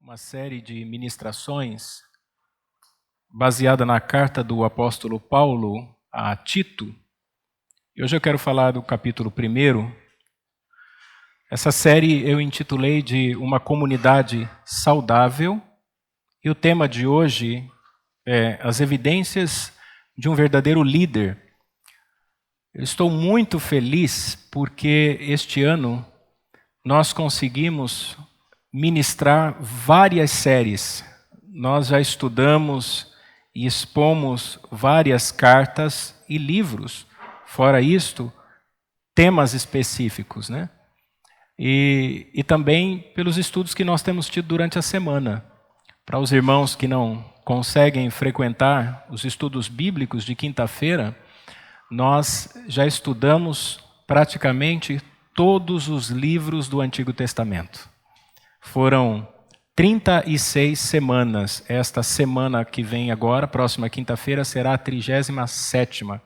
uma série de ministrações baseada na carta do apóstolo Paulo a Tito. E hoje eu quero falar do capítulo 1. Essa série eu intitulei de Uma Comunidade Saudável, e o tema de hoje é as evidências de um verdadeiro líder. Eu estou muito feliz porque este ano nós conseguimos ministrar várias séries. Nós já estudamos e expomos várias cartas e livros. Fora isto, temas específicos, né? E também pelos estudos que nós temos tido durante a semana. Para os irmãos que não conseguem frequentar os estudos bíblicos de quinta-feira, nós já estudamos praticamente todos os livros do Antigo Testamento. Foram 36 semanas. Esta semana que vem agora, próxima quinta-feira, será a 37ª.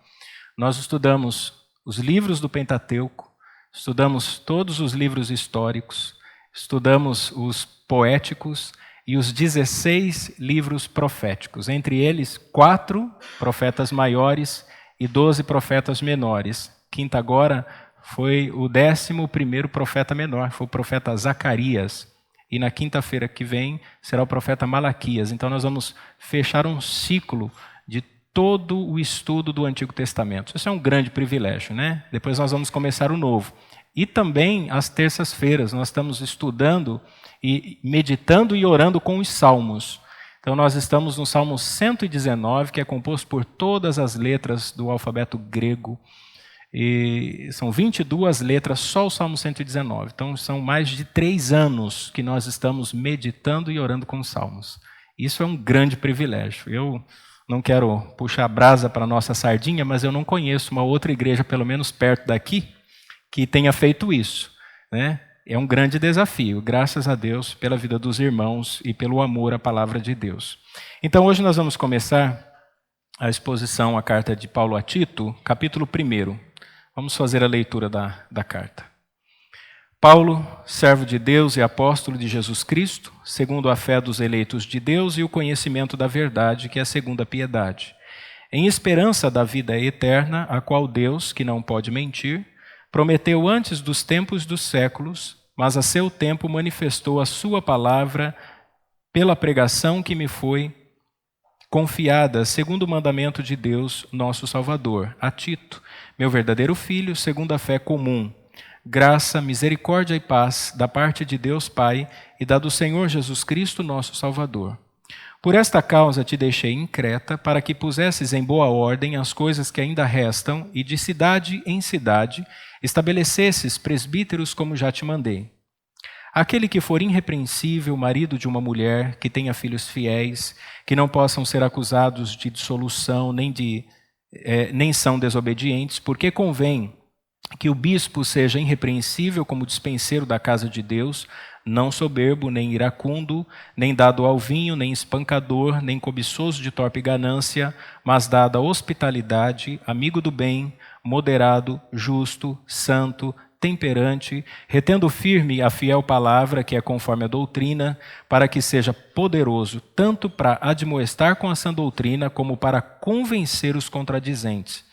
Nós estudamos os livros do Pentateuco, estudamos todos os livros históricos, estudamos os poéticos e os 16 livros proféticos. Entre eles, 4 profetas maiores e 12 profetas menores. Quinta agora foi o 11º profeta menor, foi o profeta Zacarias. E na quinta-feira que vem será o profeta Malaquias. Então nós vamos fechar um ciclo de todo o estudo do Antigo Testamento. Isso é um grande privilégio, né? Depois nós vamos começar o novo. E também às terças-feiras nós estamos estudando e meditando e orando com os Salmos. Então nós estamos no Salmo 119, que é composto por todas as letras do alfabeto grego. E são 22 letras, só o Salmo 119. Então são mais de 3 anos que nós estamos meditando e orando com os Salmos. Isso é um grande privilégio. Eu não quero puxar brasa para a nossa sardinha, mas eu não conheço uma outra igreja, pelo menos perto daqui, que tenha feito isso, né? É um grande desafio, graças a Deus, pela vida dos irmãos e pelo amor à palavra de Deus. Então hoje nós vamos começar a exposição, a carta de Paulo a Tito, capítulo 1. Vamos fazer a leitura da carta. Paulo, servo de Deus e apóstolo de Jesus Cristo, segundo a fé dos eleitos de Deus e o conhecimento da verdade, que é segundo a piedade, em esperança da vida eterna, a qual Deus, que não pode mentir, prometeu antes dos tempos dos séculos, mas a seu tempo manifestou a sua palavra pela pregação que me foi confiada, segundo o mandamento de Deus, nosso Salvador, a Tito, meu verdadeiro filho, segundo a fé comum. Graça, misericórdia e paz da parte de Deus Pai e da do Senhor Jesus Cristo, nosso Salvador. Por esta causa te deixei em Creta, para que pusesses em boa ordem as coisas que ainda restam, e de cidade em cidade estabelecesses presbíteros como já te mandei. Aquele que for irrepreensível, marido de uma mulher, que tenha filhos fiéis, que não possam ser acusados de dissolução, nem são desobedientes, porque convém que o bispo seja irrepreensível como dispenseiro da casa de Deus, não soberbo, nem iracundo, nem dado ao vinho, nem espancador, nem cobiçoso de torpe ganância, mas dado à hospitalidade, amigo do bem, moderado, justo, santo, temperante, retendo firme a fiel palavra que é conforme a doutrina, para que seja poderoso tanto para admoestar com a sã doutrina, como para convencer os contradizentes.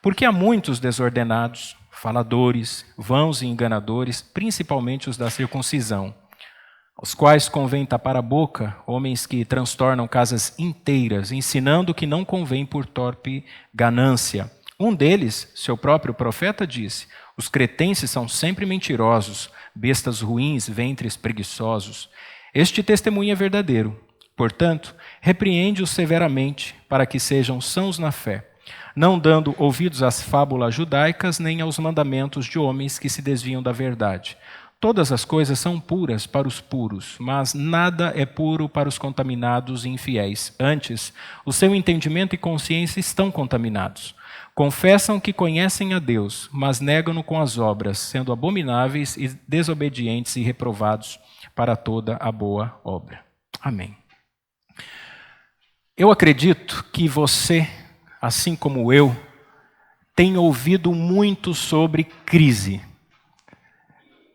Porque há muitos desordenados, faladores, vãos e enganadores, principalmente os da circuncisão, aos quais convém tapar a boca, homens que transtornam casas inteiras, ensinando que não convém por torpe ganância. Um deles, seu próprio profeta, disse: os cretenses são sempre mentirosos, bestas ruins, ventres preguiçosos. Este testemunho é verdadeiro. Portanto, repreende-os severamente, para que sejam sãos na fé, não dando ouvidos às fábulas judaicas, nem aos mandamentos de homens que se desviam da verdade. Todas as coisas são puras para os puros, mas nada é puro para os contaminados e infiéis. Antes, o seu entendimento e consciência estão contaminados. Confessam que conhecem a Deus, mas negam-no com as obras, sendo abomináveis e desobedientes e reprovados para toda a boa obra. Amém. Eu acredito que você, assim como eu, tem ouvido muito sobre crise.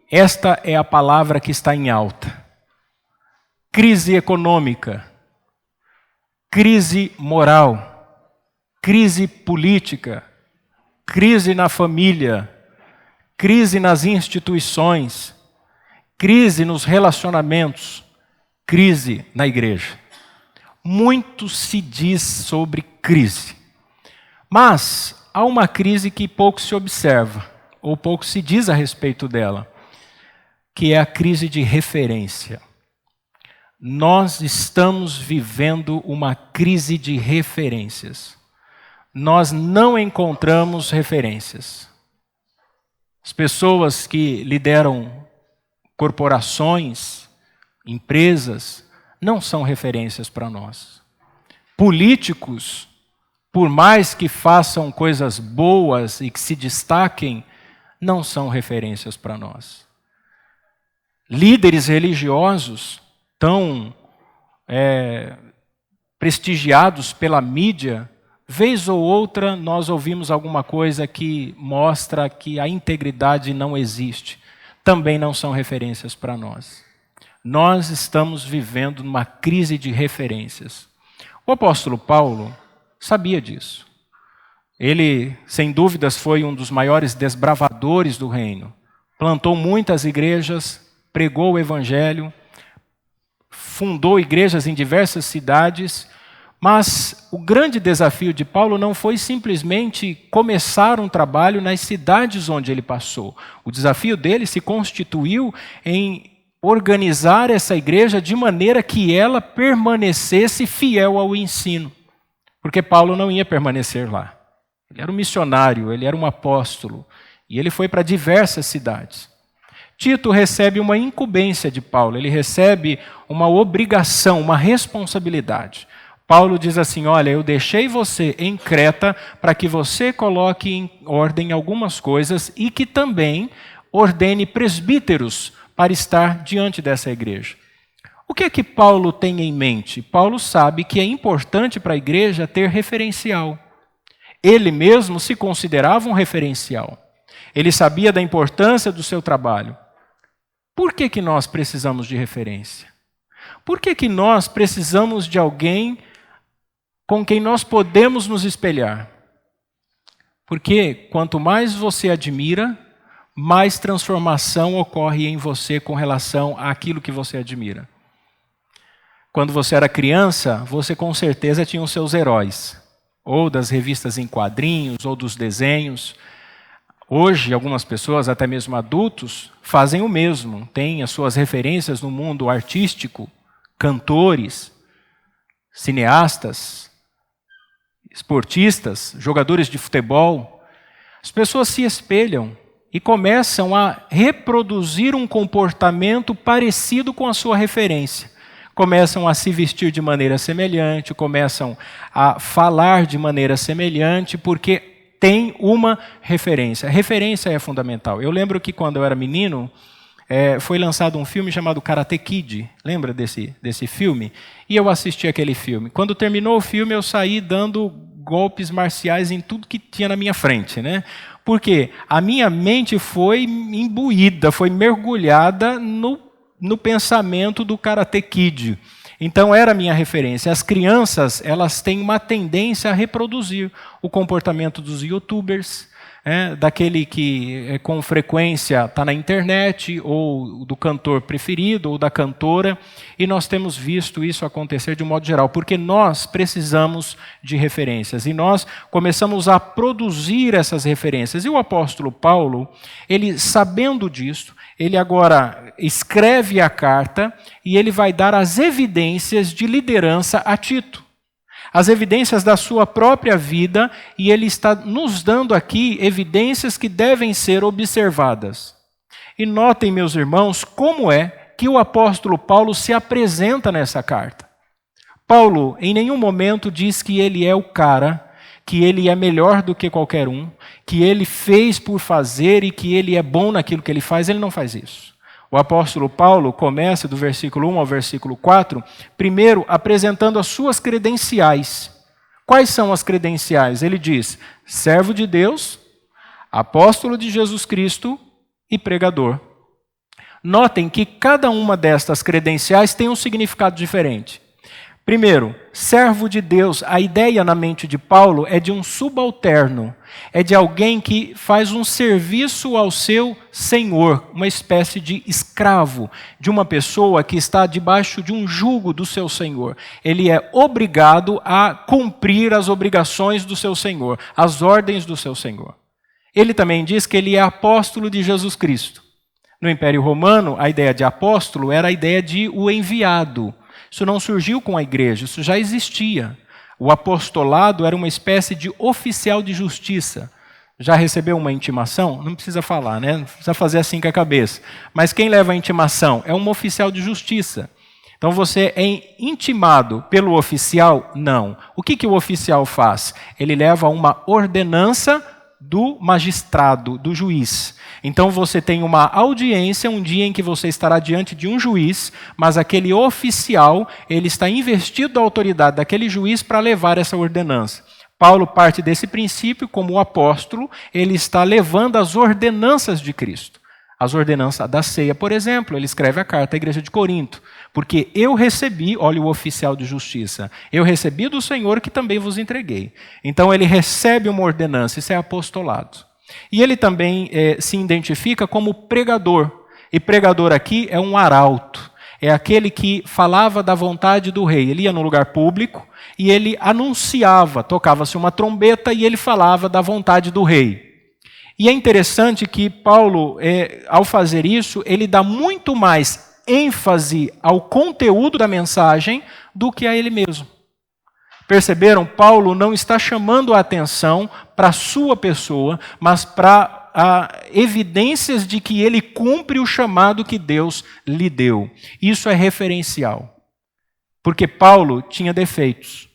Esta é a palavra que está em alta. crise econômica, crise moral, crise política, crise na família, crise nas instituições, crise nos relacionamentos, crise na igreja. Muito se diz sobre crise. Mas há uma crise que pouco se observa, ou pouco se diz a respeito dela, que é a crise de referência. Nós estamos vivendo uma crise de referências. Nós não encontramos referências. As pessoas que lideram corporações, empresas, não são referências para nós. Políticos, por mais que façam coisas boas e que se destaquem, não são referências para nós. Líderes religiosos, tão prestigiados pela mídia, vez ou outra nós ouvimos alguma coisa que mostra que a integridade não existe. Também não são referências para nós. Nós estamos vivendo uma crise de referências. O apóstolo Paulo sabia disso. Ele, sem dúvidas, foi um dos maiores desbravadores do reino. Plantou muitas igrejas, pregou o evangelho, fundou igrejas em diversas cidades, mas o grande desafio de Paulo não foi simplesmente começar um trabalho nas cidades onde ele passou. O desafio dele se constituiu em organizar essa igreja de maneira que ela permanecesse fiel ao ensino. Porque Paulo não ia permanecer lá. Ele era um missionário, ele era um apóstolo, e ele foi para diversas cidades. Tito recebe uma incumbência de Paulo, ele recebe uma obrigação, uma responsabilidade. Paulo diz assim: olha, eu deixei você em Creta para que você coloque em ordem algumas coisas e que também ordene presbíteros para estar diante dessa igreja. O que é que Paulo tem em mente? Paulo sabe que é importante para a igreja ter referencial. Ele mesmo se considerava um referencial. Ele sabia da importância do seu trabalho. Por que nós precisamos de referência? Por que nós precisamos de alguém com quem nós podemos nos espelhar? Porque quanto mais você admira, mais transformação ocorre em você com relação àquilo que você admira. Quando você era criança, você com certeza tinha os seus heróis, ou das revistas em quadrinhos, ou dos desenhos. Hoje, algumas pessoas, até mesmo adultos, fazem o mesmo. Têm as suas referências no mundo artístico, cantores, cineastas, esportistas, jogadores de futebol. As pessoas se espelham e começam a reproduzir um comportamento parecido com a sua referência. Começam a se vestir de maneira semelhante, começam a falar de maneira semelhante, porque tem uma referência. A referência é fundamental. Eu lembro que quando eu era menino, foi lançado um filme chamado Karate Kid. Lembra desse filme? E eu assisti aquele filme. Quando terminou o filme, eu saí dando golpes marciais em tudo que tinha na minha frente, né? Porque a minha mente foi imbuída, foi mergulhada no pensamento do Karate Kid. Então era a minha referência. As crianças, elas têm uma tendência a reproduzir o comportamento dos youtubers, daquele que com frequência está na internet, ou do cantor preferido, ou da cantora, e nós temos visto isso acontecer de um modo geral, porque nós precisamos de referências, e nós começamos a produzir essas referências. E o apóstolo Paulo, ele sabendo disso, ele agora escreve a carta, e ele vai dar as evidências de liderança a Tito. As evidências da sua própria vida, e ele está nos dando aqui evidências que devem ser observadas. E notem, meus irmãos, como é que o apóstolo Paulo se apresenta nessa carta. Paulo, em nenhum momento, diz que ele é o cara, que ele é melhor do que qualquer um, que ele fez por fazer e que ele é bom naquilo que ele faz. Ele não faz isso. O apóstolo Paulo começa do versículo 1 ao versículo 4, primeiro apresentando as suas credenciais. Quais são as credenciais? Ele diz: servo de Deus, apóstolo de Jesus Cristo e pregador. Notem que cada uma destas credenciais tem um significado diferente. Primeiro, servo de Deus, a ideia na mente de Paulo é de um subalterno, é de alguém que faz um serviço ao seu senhor, uma espécie de escravo, de uma pessoa que está debaixo de um jugo do seu senhor. Ele é obrigado a cumprir as obrigações do seu senhor, as ordens do seu senhor. Ele também diz que ele é apóstolo de Jesus Cristo. No Império Romano, a ideia de apóstolo era a ideia de o enviado. Isso não surgiu com a igreja, isso já existia. O apostolado era uma espécie de oficial de justiça. Já recebeu uma intimação? Não precisa falar, né? Não precisa fazer assim com a cabeça. Mas quem leva a intimação? É um oficial de justiça. Então você é intimado pelo oficial? Não. O que o oficial faz? Ele leva uma ordenança do magistrado, do juiz. Então você tem uma audiência, um dia em que você estará diante de um juiz, mas aquele oficial, ele está investido da autoridade daquele juiz para levar essa ordenança. Paulo parte desse princípio, como apóstolo, ele está levando as ordenanças de Cristo. As ordenanças da ceia, por exemplo, ele escreve a carta à igreja de Corinto. Porque eu recebi, olha o oficial de justiça, eu recebi do Senhor que também vos entreguei. Então ele recebe uma ordenança, isso é apostolado. E ele também se identifica como pregador. E pregador aqui é um arauto. É aquele que falava da vontade do rei. Ele ia no lugar público e ele anunciava, tocava-se uma trombeta e ele falava da vontade do rei. E é interessante que Paulo, ao fazer isso, ele dá muito mais ênfase ao conteúdo da mensagem do que a ele mesmo. Perceberam? Paulo não está chamando a atenção para a sua pessoa, mas para evidências de que ele cumpre o chamado que Deus lhe deu. Isso é referencial. Porque Paulo tinha defeitos.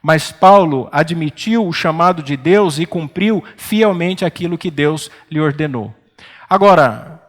Mas Paulo admitiu o chamado de Deus e cumpriu fielmente aquilo que Deus lhe ordenou. Agora,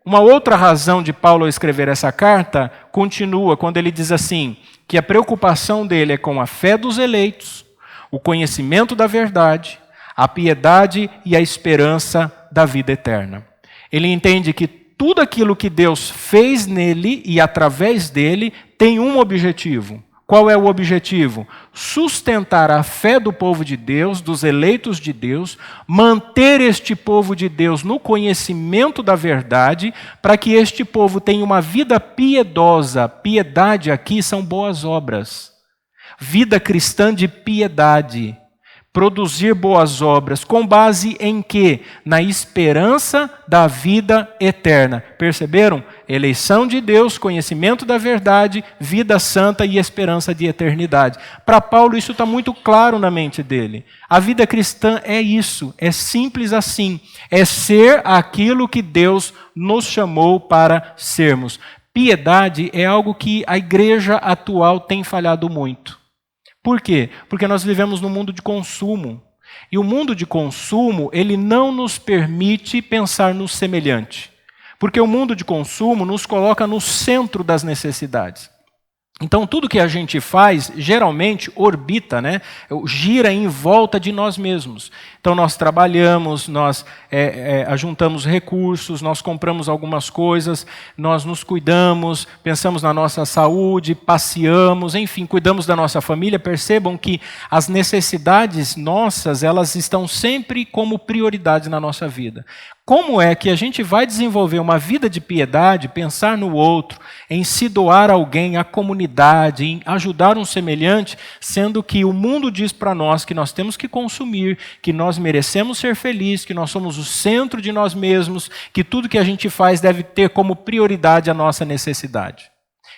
uma outra razão de Paulo escrever essa carta continua quando ele diz assim, que a preocupação dele é com a fé dos eleitos, o conhecimento da verdade, a piedade e a esperança da vida eterna. Ele entende que tudo aquilo que Deus fez nele e através dele tem um objetivo. Qual é o objetivo? Sustentar a fé do povo de Deus, dos eleitos de Deus, manter este povo de Deus no conhecimento da verdade, para que este povo tenha uma vida piedosa. Piedade aqui são boas obras. Vida cristã de piedade. Produzir boas obras, com base em quê? Na esperança da vida eterna. Perceberam? Eleição de Deus, conhecimento da verdade, vida santa e esperança de eternidade. Para Paulo isso está muito claro na mente dele. A vida cristã é isso, é simples assim. É ser aquilo que Deus nos chamou para sermos. Piedade é algo que a igreja atual tem falhado muito. Por quê? Porque nós vivemos num mundo de consumo. E o mundo de consumo, ele não nos permite pensar no semelhante. Porque o mundo de consumo nos coloca no centro das necessidades. Então, tudo que a gente faz, geralmente, orbita, né? Gira em volta de nós mesmos. Então, nós trabalhamos, nós ajuntamos recursos, nós compramos algumas coisas, nós nos cuidamos, pensamos na nossa saúde, passeamos, enfim, cuidamos da nossa família. Percebam que as necessidades nossas, elas estão sempre como prioridade na nossa vida. Como é que a gente vai desenvolver uma vida de piedade, pensar no outro, em se doar a alguém, à comunidade, em ajudar um semelhante, sendo que o mundo diz para nós que nós temos que consumir, que nós merecemos ser felizes, que nós somos o centro de nós mesmos, que tudo que a gente faz deve ter como prioridade a nossa necessidade.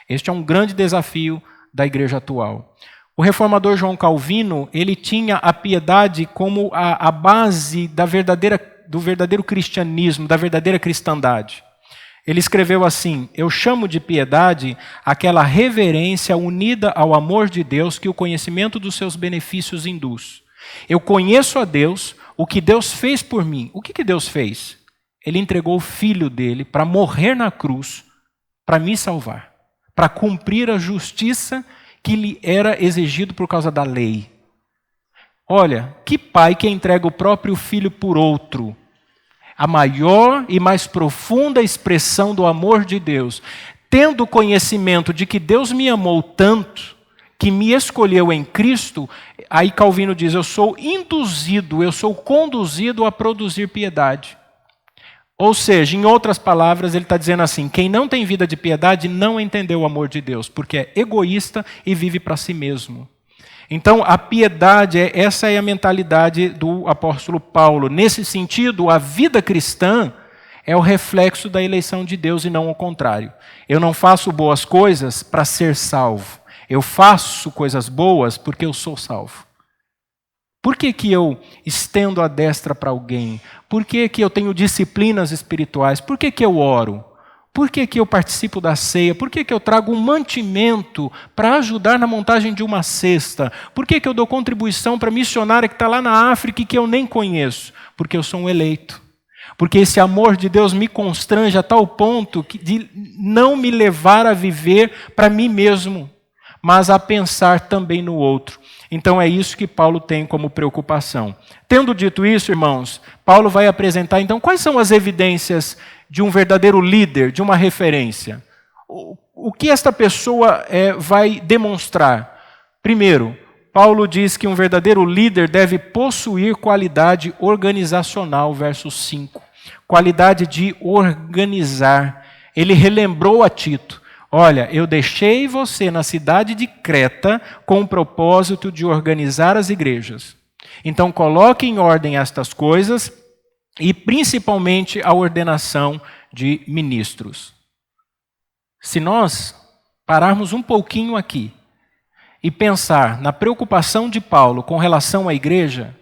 Este é um grande desafio da igreja atual. O reformador João Calvino, ele tinha a piedade como a base do verdadeiro cristianismo, da verdadeira cristandade. Ele escreveu assim: eu chamo de piedade aquela reverência unida ao amor de Deus que o conhecimento dos seus benefícios induz. Eu conheço a Deus, o que Deus fez por mim. O que Deus fez? Ele entregou o Filho dele para morrer na cruz, para me salvar, para cumprir a justiça que lhe era exigido por causa da lei. Olha, que pai que entrega o próprio filho por outro? a maior e mais profunda expressão do amor de Deus, tendo conhecimento de que Deus me amou tanto, que me escolheu em Cristo, aí Calvino diz, eu sou induzido, eu sou conduzido a produzir piedade. Ou seja, em outras palavras, ele está dizendo assim, quem não tem vida de piedade não entendeu o amor de Deus, porque é egoísta e vive para si mesmo. Então, a piedade, essa é a mentalidade do apóstolo Paulo. Nesse sentido, a vida cristã é o reflexo da eleição de Deus e não o contrário. Eu não faço boas coisas para ser salvo. Eu faço coisas boas porque eu sou salvo. Por que que eu estendo a destra para alguém? Por que que eu tenho disciplinas espirituais? Por que que eu oro? Por que que eu participo da ceia? Por que que eu trago um mantimento para ajudar na montagem de uma cesta? Por que que eu dou contribuição para missionária que está lá na África e que eu nem conheço? Porque eu sou um eleito. Porque esse amor de Deus me constrange a tal ponto de não me levar a viver para mim mesmo, mas a pensar também no outro. Então é isso que Paulo tem como preocupação. Tendo dito isso, irmãos, Paulo vai apresentar então quais são as evidências de um verdadeiro líder, de uma referência. O que esta pessoa vai demonstrar? Primeiro, Paulo diz que um verdadeiro líder deve possuir qualidade organizacional, verso 5. Qualidade de organizar. Ele relembrou a Tito. Olha, eu deixei você na cidade de Creta com o propósito de organizar as igrejas. Então coloque em ordem estas coisas e principalmente a ordenação de ministros. Se nós pararmos um pouquinho aqui e pensar na preocupação de Paulo com relação à igreja,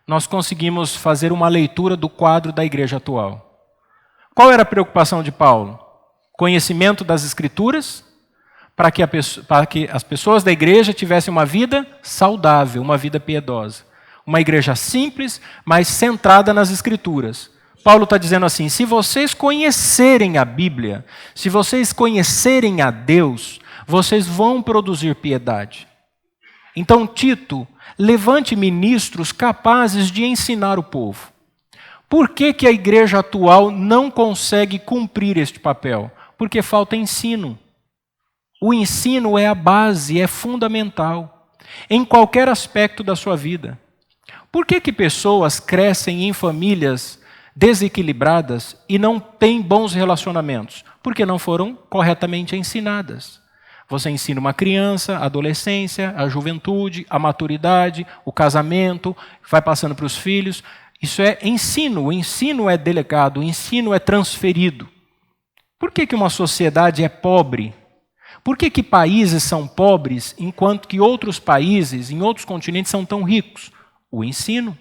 nós conseguimos fazer uma leitura do quadro da igreja atual. Qual era a preocupação de Paulo? Conhecimento das Escrituras, para que as pessoas da igreja tivessem uma vida saudável, uma vida piedosa. Uma igreja simples, mas centrada nas Escrituras. Paulo está dizendo assim, se vocês conhecerem a Bíblia, se vocês conhecerem a Deus, vocês vão produzir piedade. Então, Tito, levante ministros capazes de ensinar o povo. Por que que a igreja atual não consegue cumprir este papel? Porque falta ensino. O ensino é a base, é fundamental, em qualquer aspecto da sua vida. Por que que pessoas crescem em famílias desequilibradas e não têm bons relacionamentos? Porque não foram corretamente ensinadas. Você ensina uma criança, a adolescência, a juventude, a maturidade, o casamento, vai passando para os filhos. Isso é ensino, o ensino é delegado, o ensino é transferido. Por que que uma sociedade é pobre? Por que que países são pobres, enquanto que outros países, em outros continentes, são tão ricos? O ensino.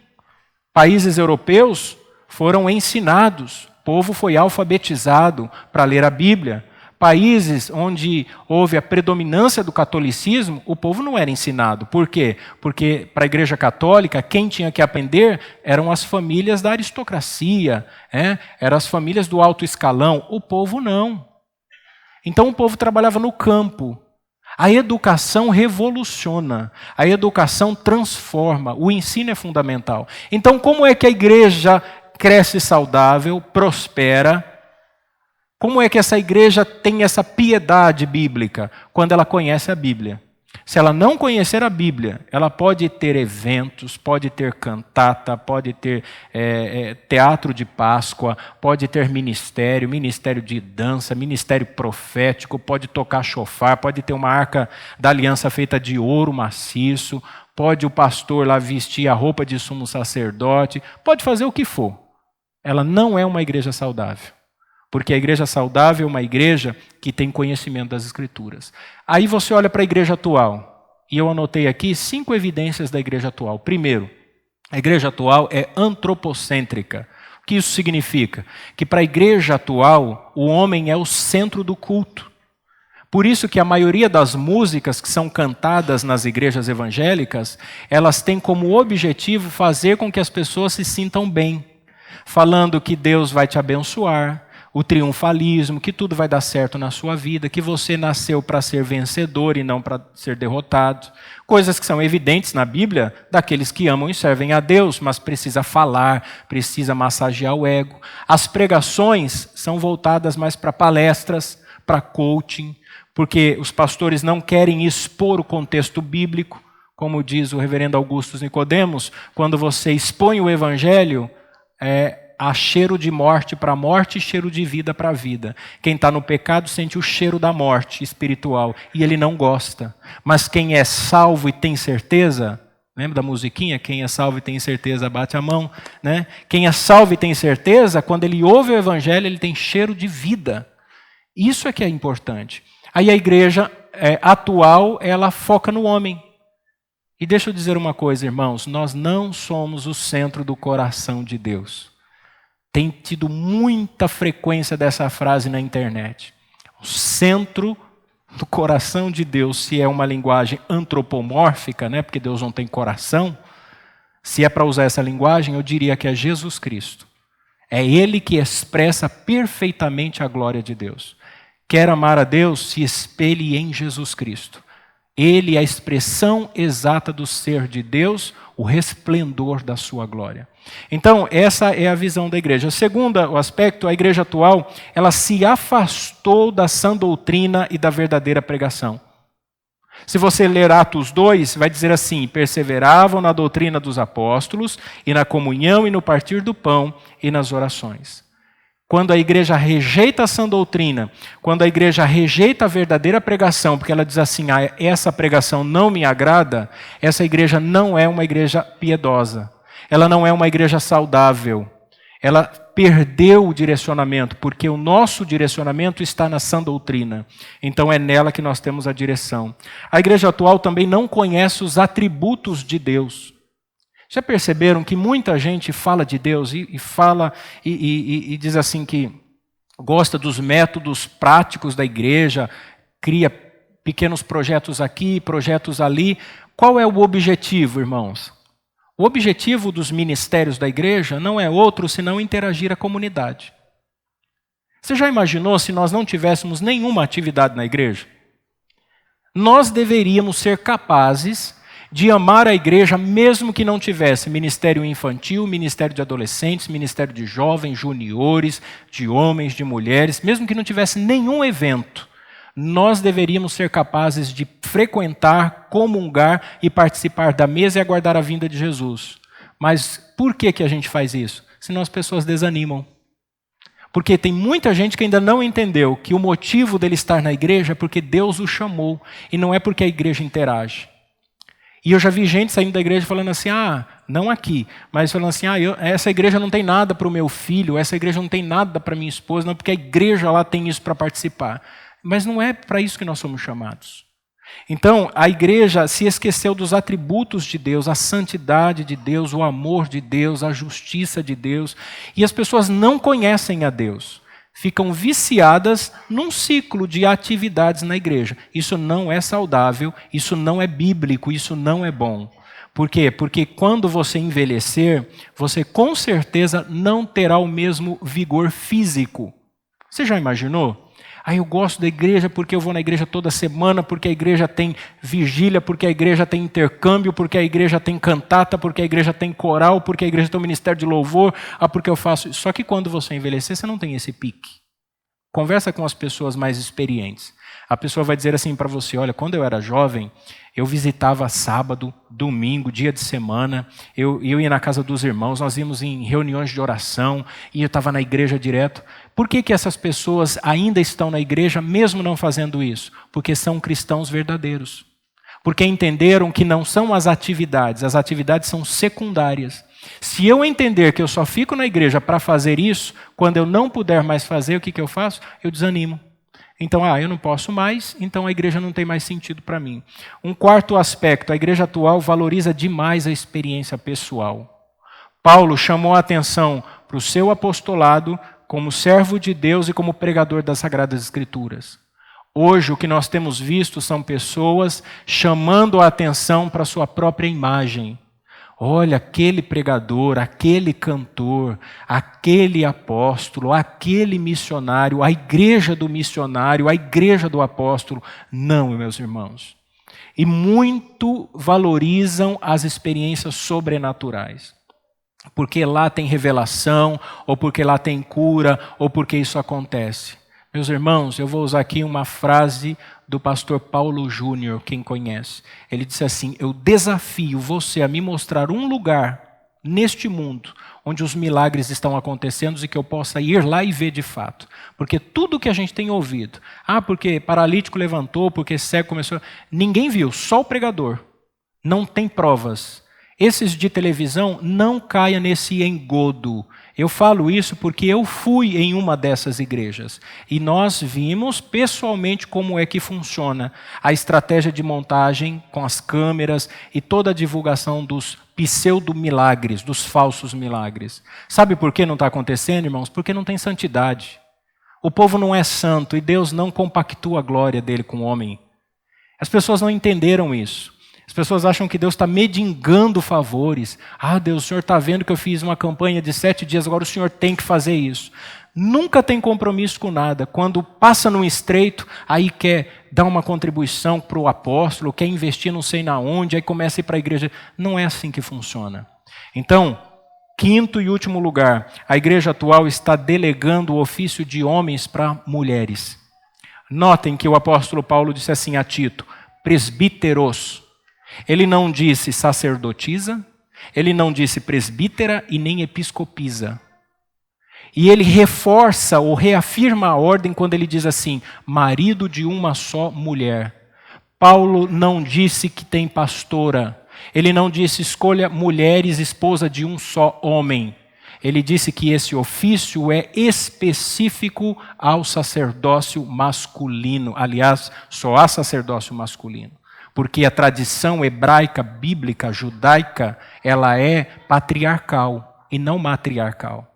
Países europeus foram ensinados, o povo foi alfabetizado para ler a Bíblia. Países onde houve a predominância do catolicismo, o povo não era ensinado. Por quê? Porque para a Igreja Católica, quem tinha que aprender eram as famílias da aristocracia, eram as famílias do alto escalão. O povo não. Então o povo trabalhava no campo. A educação revoluciona, a educação transforma, o ensino é fundamental. Então como é que a igreja cresce saudável, prospera? Como é que essa igreja tem essa piedade bíblica? Quando ela conhece a Bíblia. Se ela não conhecer a Bíblia, ela pode ter eventos, pode ter cantata, pode ter teatro de Páscoa, pode ter ministério de dança, ministério profético, pode tocar chofar, pode ter uma arca da aliança feita de ouro maciço, pode o pastor lá vestir a roupa de sumo sacerdote, pode fazer o que for. Ela não é uma igreja saudável. Porque a igreja saudável é uma igreja que tem conhecimento das Escrituras. Aí você olha para a igreja atual, e eu anotei aqui 5 evidências da igreja atual. Primeiro, a igreja atual é antropocêntrica. O que isso significa? Que para a igreja atual, o homem é o centro do culto. Por isso que a maioria das músicas que são cantadas nas igrejas evangélicas, elas têm como objetivo fazer com que as pessoas se sintam bem. Falando que Deus vai te abençoar, o triunfalismo, que tudo vai dar certo na sua vida, que você nasceu para ser vencedor e não para ser derrotado. Coisas que são evidentes na Bíblia daqueles que amam e servem a Deus, mas precisa falar, precisa massagear o ego. As pregações são voltadas mais para palestras, para coaching, porque os pastores não querem expor o contexto bíblico, como diz o reverendo Augusto Nicodemos, quando você expõe o evangelho, há cheiro de morte para a morte e cheiro de vida para a vida. Quem está no pecado sente o cheiro da morte espiritual e ele não gosta. Mas quem é salvo e tem certeza, lembra da musiquinha? Quem é salvo e tem certeza, bate a mão. Né? Quem é salvo e tem certeza, quando ele ouve o evangelho, ele tem cheiro de vida. Isso é que é importante. Aí a igreja atual, ela foca no homem. E deixa eu dizer uma coisa, irmãos, nós não somos o centro do coração de Deus. Tem tido muita frequência dessa frase na internet. O centro do coração de Deus, se é uma linguagem antropomórfica, né, porque Deus não tem coração, se é para usar essa linguagem, eu diria que é Jesus Cristo. É Ele que expressa perfeitamente a glória de Deus. Quer amar a Deus, se espelhe em Jesus Cristo. Ele é a expressão exata do ser de Deus, o resplendor da sua glória. Então, essa é a visão da igreja. Segundo o aspecto, a igreja atual, ela se afastou da sã doutrina e da verdadeira pregação. Se você ler Atos 2, vai dizer assim: perseveravam na doutrina dos apóstolos, e na comunhão, e no partir do pão, e nas orações. Quando a igreja rejeita a sã doutrina, quando a igreja rejeita a verdadeira pregação, porque ela diz assim, essa pregação não me agrada, essa igreja não é uma igreja piedosa. Ela não é uma igreja saudável. Ela perdeu o direcionamento, porque o nosso direcionamento está na sã doutrina. Então é nela que nós temos a direção. A igreja atual também não conhece os atributos de Deus. Já perceberam que muita gente fala de Deus e diz assim que gosta dos métodos práticos da igreja, cria pequenos projetos aqui, projetos ali. Qual é o objetivo, irmãos? O objetivo dos ministérios da igreja não é outro senão interagir a comunidade. Você já imaginou se nós não tivéssemos nenhuma atividade na igreja? Nós deveríamos ser capazes de amar a igreja, mesmo que não tivesse ministério infantil, ministério de adolescentes, ministério de jovens, juniores, de homens, de mulheres, mesmo que não tivesse nenhum evento, nós deveríamos ser capazes de frequentar, comungar e participar da mesa e aguardar a vinda de Jesus. Mas por que a gente faz isso? Senão as pessoas desanimam. Porque tem muita gente que ainda não entendeu que o motivo dele estar na igreja é porque Deus o chamou e não é porque a igreja interage. E eu já vi gente saindo da igreja falando assim, não aqui, mas falando assim, essa igreja não tem nada para o meu filho, essa igreja não tem nada para minha esposa, não, porque a igreja lá tem isso para participar. Mas não é para isso que nós somos chamados. Então, a igreja se esqueceu dos atributos de Deus, a santidade de Deus, o amor de Deus, a justiça de Deus, e as pessoas não conhecem a Deus. Ficam viciadas num ciclo de atividades na igreja. Isso não é saudável, isso não é bíblico, isso não é bom. Por quê? Porque quando você envelhecer, você com certeza não terá o mesmo vigor físico. Você já imaginou? Eu gosto da igreja porque eu vou na igreja toda semana, porque a igreja tem vigília, porque a igreja tem intercâmbio, porque a igreja tem cantata, porque a igreja tem coral, porque a igreja tem um ministério de louvor, porque eu faço isso. Só que quando você envelhecer, você não tem esse pique. Conversa com as pessoas mais experientes. A pessoa vai dizer assim para você, olha, quando eu era jovem, eu visitava sábado, domingo, dia de semana, eu ia na casa dos irmãos, nós íamos em reuniões de oração, e eu estava na igreja direto. Por que essas pessoas ainda estão na igreja, mesmo não fazendo isso? Porque são cristãos verdadeiros. Porque entenderam que não são as atividades são secundárias. Se eu entender que eu só fico na igreja para fazer isso, quando eu não puder mais fazer, o que eu faço? Eu desanimo. Então, eu não posso mais, então a igreja não tem mais sentido para mim. Um quarto aspecto, a igreja atual valoriza demais a experiência pessoal. Paulo chamou a atenção para o seu apostolado como servo de Deus e como pregador das Sagradas Escrituras. Hoje, o que nós temos visto são pessoas chamando a atenção para a sua própria imagem. Olha, aquele pregador, aquele cantor, aquele apóstolo, aquele missionário, a igreja do missionário, a igreja do apóstolo. Não, meus irmãos. E muito valorizam as experiências sobrenaturais. Porque lá tem revelação, ou porque lá tem cura, ou porque isso acontece. Meus irmãos, eu vou usar aqui uma frase do pastor Paulo Júnior, quem conhece. Ele disse assim: eu desafio você a me mostrar um lugar neste mundo onde os milagres estão acontecendo e que eu possa ir lá e ver de fato. Porque tudo que a gente tem ouvido, porque paralítico levantou, porque cego começou, ninguém viu, só o pregador. Não tem provas. Esses de televisão, não caia nesse engodo. Eu falo isso porque eu fui em uma dessas igrejas. E nós vimos pessoalmente como é que funciona a estratégia de montagem com as câmeras e toda a divulgação dos pseudo-milagres, dos falsos milagres. Sabe por que não está acontecendo, irmãos? Porque não tem santidade. O povo não é santo e Deus não compactua a glória dele com o homem. As pessoas não entenderam isso. As pessoas acham que Deus está mendigando favores. Deus, o Senhor está vendo que eu fiz uma campanha de 7 dias, agora o Senhor tem que fazer isso. Nunca tem compromisso com nada. Quando passa num estreito, aí quer dar uma contribuição para o apóstolo, quer investir não sei na onde, aí começa a ir para a igreja. Não é assim que funciona. Então, quinto e último lugar, a igreja atual está delegando o ofício de homens para mulheres. Notem que o apóstolo Paulo disse assim a Tito: presbíteros. Ele não disse sacerdotisa, ele não disse presbítera e nem episcopisa. E ele reforça ou reafirma a ordem quando ele diz assim: marido de uma só mulher. Paulo não disse que tem pastora. Ele não disse escolha mulheres esposa de um só homem. Ele disse que esse ofício é específico ao sacerdócio masculino. Aliás, só há sacerdócio masculino. Porque a tradição hebraica, bíblica, judaica, ela é patriarcal e não matriarcal.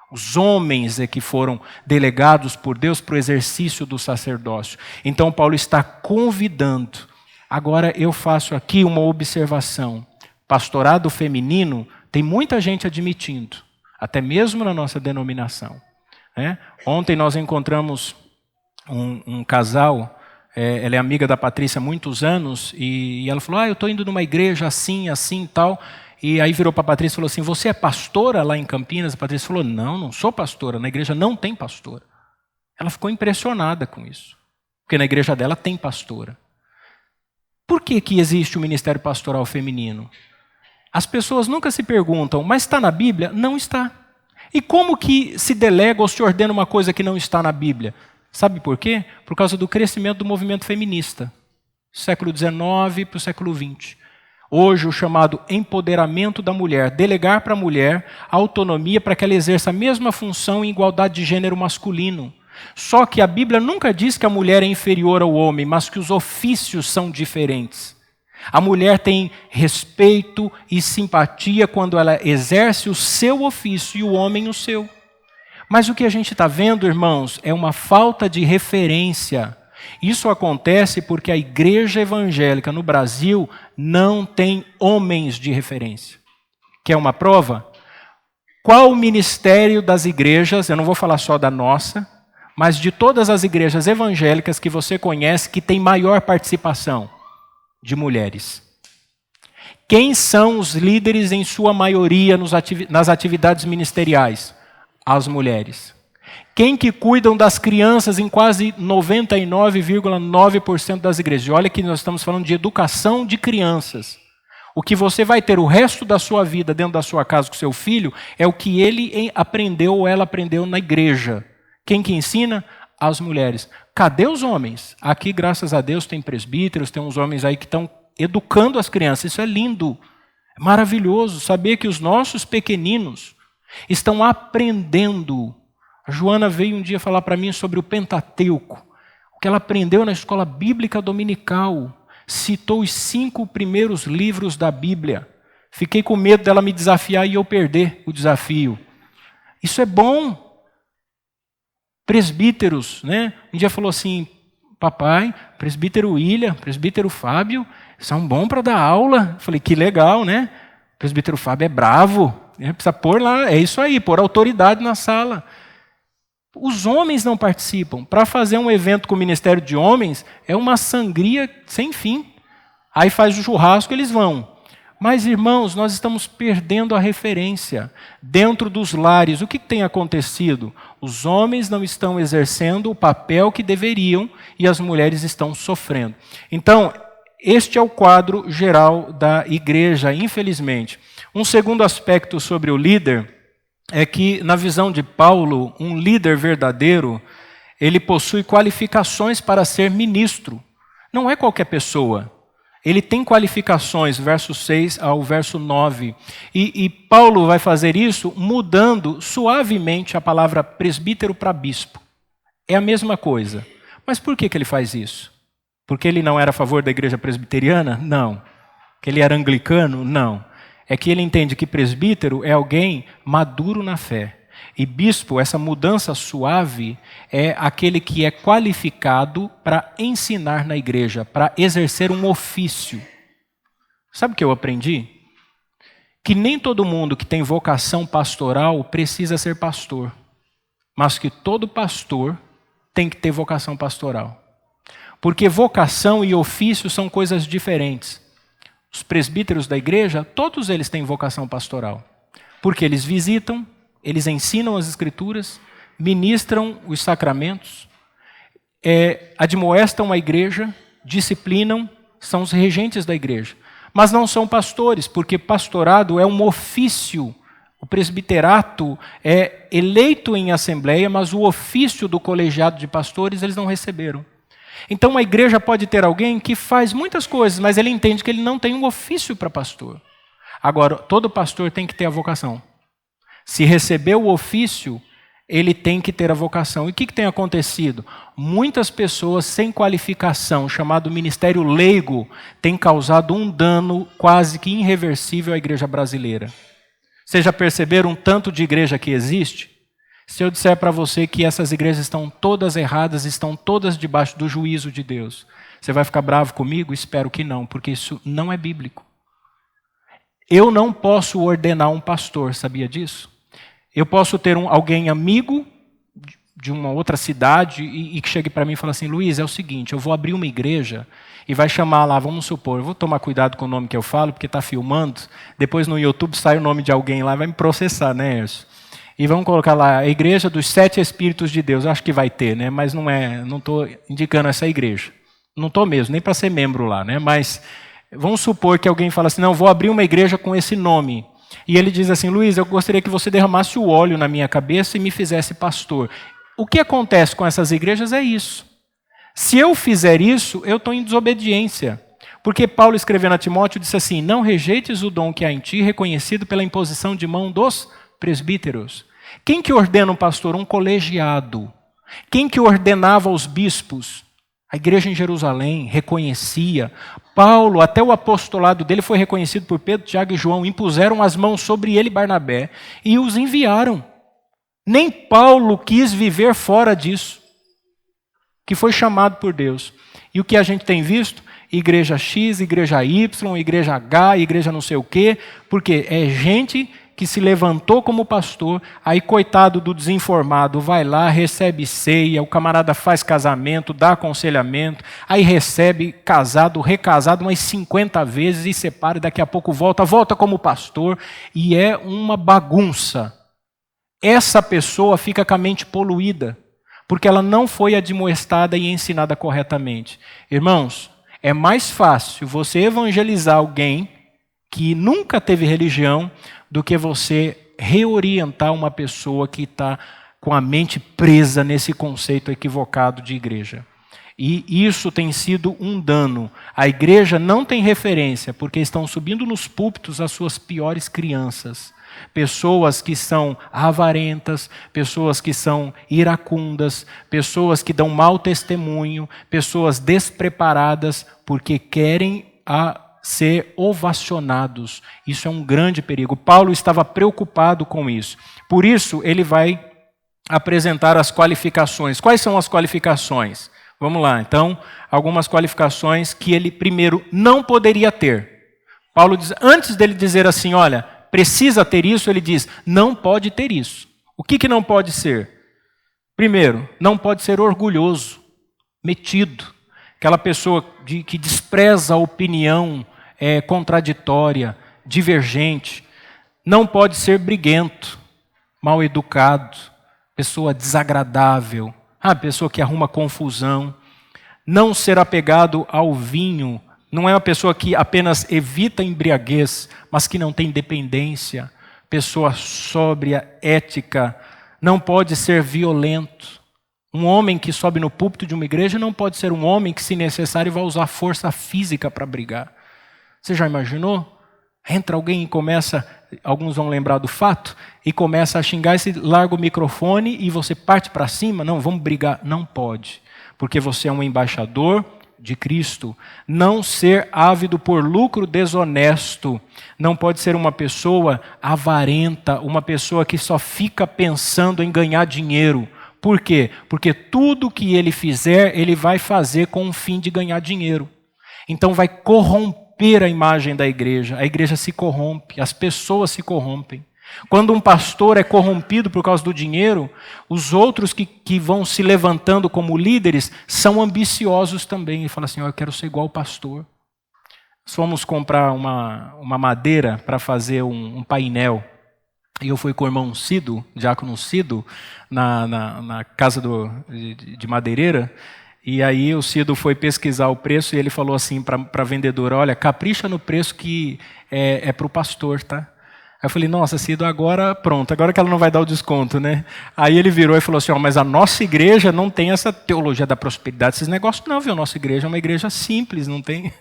Os homens é que foram delegados por Deus para o exercício do sacerdócio. Então Paulo está convidando. Agora eu faço aqui uma observação. Pastorado feminino tem muita gente admitindo, até mesmo na nossa denominação. Ontem nós encontramos um casal. Ela é amiga da Patrícia há muitos anos, e ela falou: eu estou indo numa igreja assim e tal. E aí virou para a Patrícia e falou assim: você é pastora lá em Campinas? A Patrícia falou: não sou pastora, na igreja não tem pastora. Ela ficou impressionada com isso, porque na igreja dela tem pastora. Por que existe o ministério pastoral feminino? As pessoas nunca se perguntam: mas está na Bíblia? Não está. E como que se delega ou se ordena uma coisa que não está na Bíblia? Sabe por quê? Por causa do crescimento do movimento feminista. Século XIX para o século XX. Hoje o chamado empoderamento da mulher, delegar para a mulher a autonomia para que ela exerça a mesma função em igualdade de gênero masculino. Só que a Bíblia nunca diz que a mulher é inferior ao homem, mas que os ofícios são diferentes. A mulher tem respeito e simpatia quando ela exerce o seu ofício e o homem o seu. Mas o que a gente está vendo, irmãos, é uma falta de referência. Isso acontece porque a igreja evangélica no Brasil não tem homens de referência. Quer uma prova? Qual o ministério das igrejas, eu não vou falar só da nossa, mas de todas as igrejas evangélicas que você conhece, que tem maior participação de mulheres? Quem são os líderes em sua maioria nas atividades ministeriais? As mulheres. Quem que cuidam das crianças em quase 99,9% das igrejas? E olha que nós estamos falando de educação de crianças. O que você vai ter o resto da sua vida dentro da sua casa com seu filho é o que ele aprendeu ou ela aprendeu na igreja. Quem que ensina? As mulheres. Cadê os homens? Aqui, graças a Deus, tem presbíteros, tem uns homens aí que estão educando as crianças. Isso é lindo, é maravilhoso saber que os nossos pequeninos estão aprendendo. A Joana veio um dia falar para mim sobre o Pentateuco, o que ela aprendeu na escola bíblica dominical. Citou os 5 primeiros livros da Bíblia. Fiquei com medo dela me desafiar e eu perder o desafio. Isso é bom. Presbíteros, né? Um dia falou assim: papai, presbítero William, presbítero Fábio, são bons para dar aula. Eu falei: que legal, né? presbítero Fábio é bravo, precisa pôr lá, é isso aí, pôr autoridade na sala. Os homens não participam. Para fazer um evento com o Ministério de Homens, é uma sangria sem fim. Aí faz o churrasco, eles vão. Mas, irmãos, nós estamos perdendo a referência. Dentro dos lares, o que tem acontecido? Os homens não estão exercendo o papel que deveriam e as mulheres estão sofrendo. Então, este é o quadro geral da igreja, infelizmente. Um segundo aspecto sobre o líder é que, na visão de Paulo, um líder verdadeiro, ele possui qualificações para ser ministro. Não é qualquer pessoa. Ele tem qualificações, verso 6 ao verso 9. E Paulo vai fazer isso mudando suavemente a palavra presbítero para bispo. É a mesma coisa. Mas por que ele faz isso? Porque ele não era a favor da igreja presbiteriana? Não. Que ele era anglicano? Não. É que ele entende que presbítero é alguém maduro na fé. E bispo, essa mudança suave, é aquele que é qualificado para ensinar na igreja, para exercer um ofício. Sabe o que eu aprendi? Que nem todo mundo que tem vocação pastoral precisa ser pastor, mas que todo pastor tem que ter vocação pastoral. Porque vocação e ofício são coisas diferentes. Os presbíteros da igreja, todos eles têm vocação pastoral, porque eles visitam, eles ensinam as escrituras, ministram os sacramentos, admoestam a igreja, disciplinam, são os regentes da igreja. Mas não são pastores, porque pastorado é um ofício. O presbiterato é eleito em assembleia, mas o ofício do colegiado de pastores eles não receberam. Então a igreja pode ter alguém que faz muitas coisas, mas ele entende que ele não tem um ofício para pastor. Agora, todo pastor tem que ter a vocação. Se recebeu o ofício, ele tem que ter a vocação. E o que tem acontecido? Muitas pessoas sem qualificação, chamado ministério leigo, têm causado um dano quase que irreversível à igreja brasileira. Vocês já perceberam um tanto de igreja que existe? Se eu disser para você que essas igrejas estão todas erradas, estão todas debaixo do juízo de Deus, você vai ficar bravo comigo? Espero que não, porque isso não é bíblico. Eu não posso ordenar um pastor, sabia disso? Eu posso ter alguém amigo de uma outra cidade e que chegue para mim e fale assim, Luiz, é o seguinte, eu vou abrir uma igreja e vai chamar lá, vamos supor, eu vou tomar cuidado com o nome que eu falo, porque está filmando, depois no YouTube sai o nome de alguém lá, vai me processar, né, Erso? E vamos colocar lá, a Igreja dos 7 Espíritos de Deus, acho que vai ter, né? Mas não estou indicando essa igreja. Não estou mesmo, nem para ser membro lá, né? Mas vamos supor que alguém fala assim, não, vou abrir uma igreja com esse nome. E ele diz assim, Luiz, eu gostaria que você derramasse o óleo na minha cabeça e me fizesse pastor. O que acontece com essas igrejas é isso. Se eu fizer isso, eu estou em desobediência. Porque Paulo escrevendo a Timóteo disse assim, não rejeites o dom que há em ti, reconhecido pela imposição de mão dos presbíteros. Quem que ordena um pastor? Um colegiado. Quem que ordenava os bispos? A igreja em Jerusalém reconhecia. Paulo, até o apostolado dele foi reconhecido por Pedro, Tiago e João. Impuseram as mãos sobre ele e Barnabé e os enviaram. Nem Paulo quis viver fora disso, que foi chamado por Deus. E o que a gente tem visto? Igreja X, igreja Y, igreja H, igreja não sei o quê, porque é gente que se levantou como pastor, aí coitado do desinformado, vai lá, recebe ceia, o camarada faz casamento, dá aconselhamento, aí recebe casado, recasado umas 50 vezes e separa, e daqui a pouco volta como pastor, e é uma bagunça. Essa pessoa fica com a mente poluída, porque ela não foi admoestada e ensinada corretamente. Irmãos, é mais fácil você evangelizar alguém que nunca teve religião do que você reorientar uma pessoa que está com a mente presa nesse conceito equivocado de igreja. E isso tem sido um dano. A igreja não tem referência, porque estão subindo nos púlpitos as suas piores crianças. Pessoas que são avarentas, pessoas que são iracundas, pessoas que dão mau testemunho, pessoas despreparadas, porque querem ser ovacionados. Isso é um grande perigo. Paulo estava preocupado com isso. Por isso, ele vai apresentar as qualificações. Quais são as qualificações? Vamos lá, então, algumas qualificações que ele, primeiro, não poderia ter. Paulo diz, antes dele dizer assim, olha, precisa ter isso, ele diz, não pode ter isso. O que não pode ser? Primeiro, não pode ser orgulhoso, metido, aquela pessoa que despreza a opinião contraditória, divergente. Não pode ser briguento, mal educado, pessoa desagradável, a pessoa que arruma confusão. Não ser apegado ao vinho, não é uma pessoa que apenas evita a embriaguez, mas que não tem dependência, pessoa sóbria, ética. Não pode ser violento. Um homem que sobe no púlpito de uma igreja não pode ser um homem que, se necessário, vai usar força física para brigar. Você já imaginou? Entra alguém e começa, alguns vão lembrar do fato, e começa a xingar, e se larga o microfone e você parte para cima. Não, vamos brigar. Não pode, porque você é um embaixador de Cristo. Não ser ávido por lucro desonesto. Não pode ser uma pessoa avarenta, uma pessoa que só fica pensando em ganhar dinheiro. Por quê? Porque tudo que ele fizer, ele vai fazer com o fim de ganhar dinheiro. Então vai corromper a imagem da igreja. A igreja se corrompe, as pessoas se corrompem. Quando um pastor é corrompido por causa do dinheiro, os outros que vão se levantando como líderes são ambiciosos também. E falam assim, eu quero ser igual o pastor. Nós fomos comprar uma madeira para fazer um painel. E eu fui com o irmão Cido, diácono Cido, na casa de madeireira. E aí o Cido foi pesquisar o preço e ele falou assim para a vendedora, olha, capricha no preço que é para o pastor, tá? Aí eu falei, nossa, Cido, agora pronto, agora que ela não vai dar o desconto, né? Aí ele virou e falou assim, mas a nossa igreja não tem essa teologia da prosperidade, esses negócios não, viu? A nossa igreja é uma igreja simples, não tem...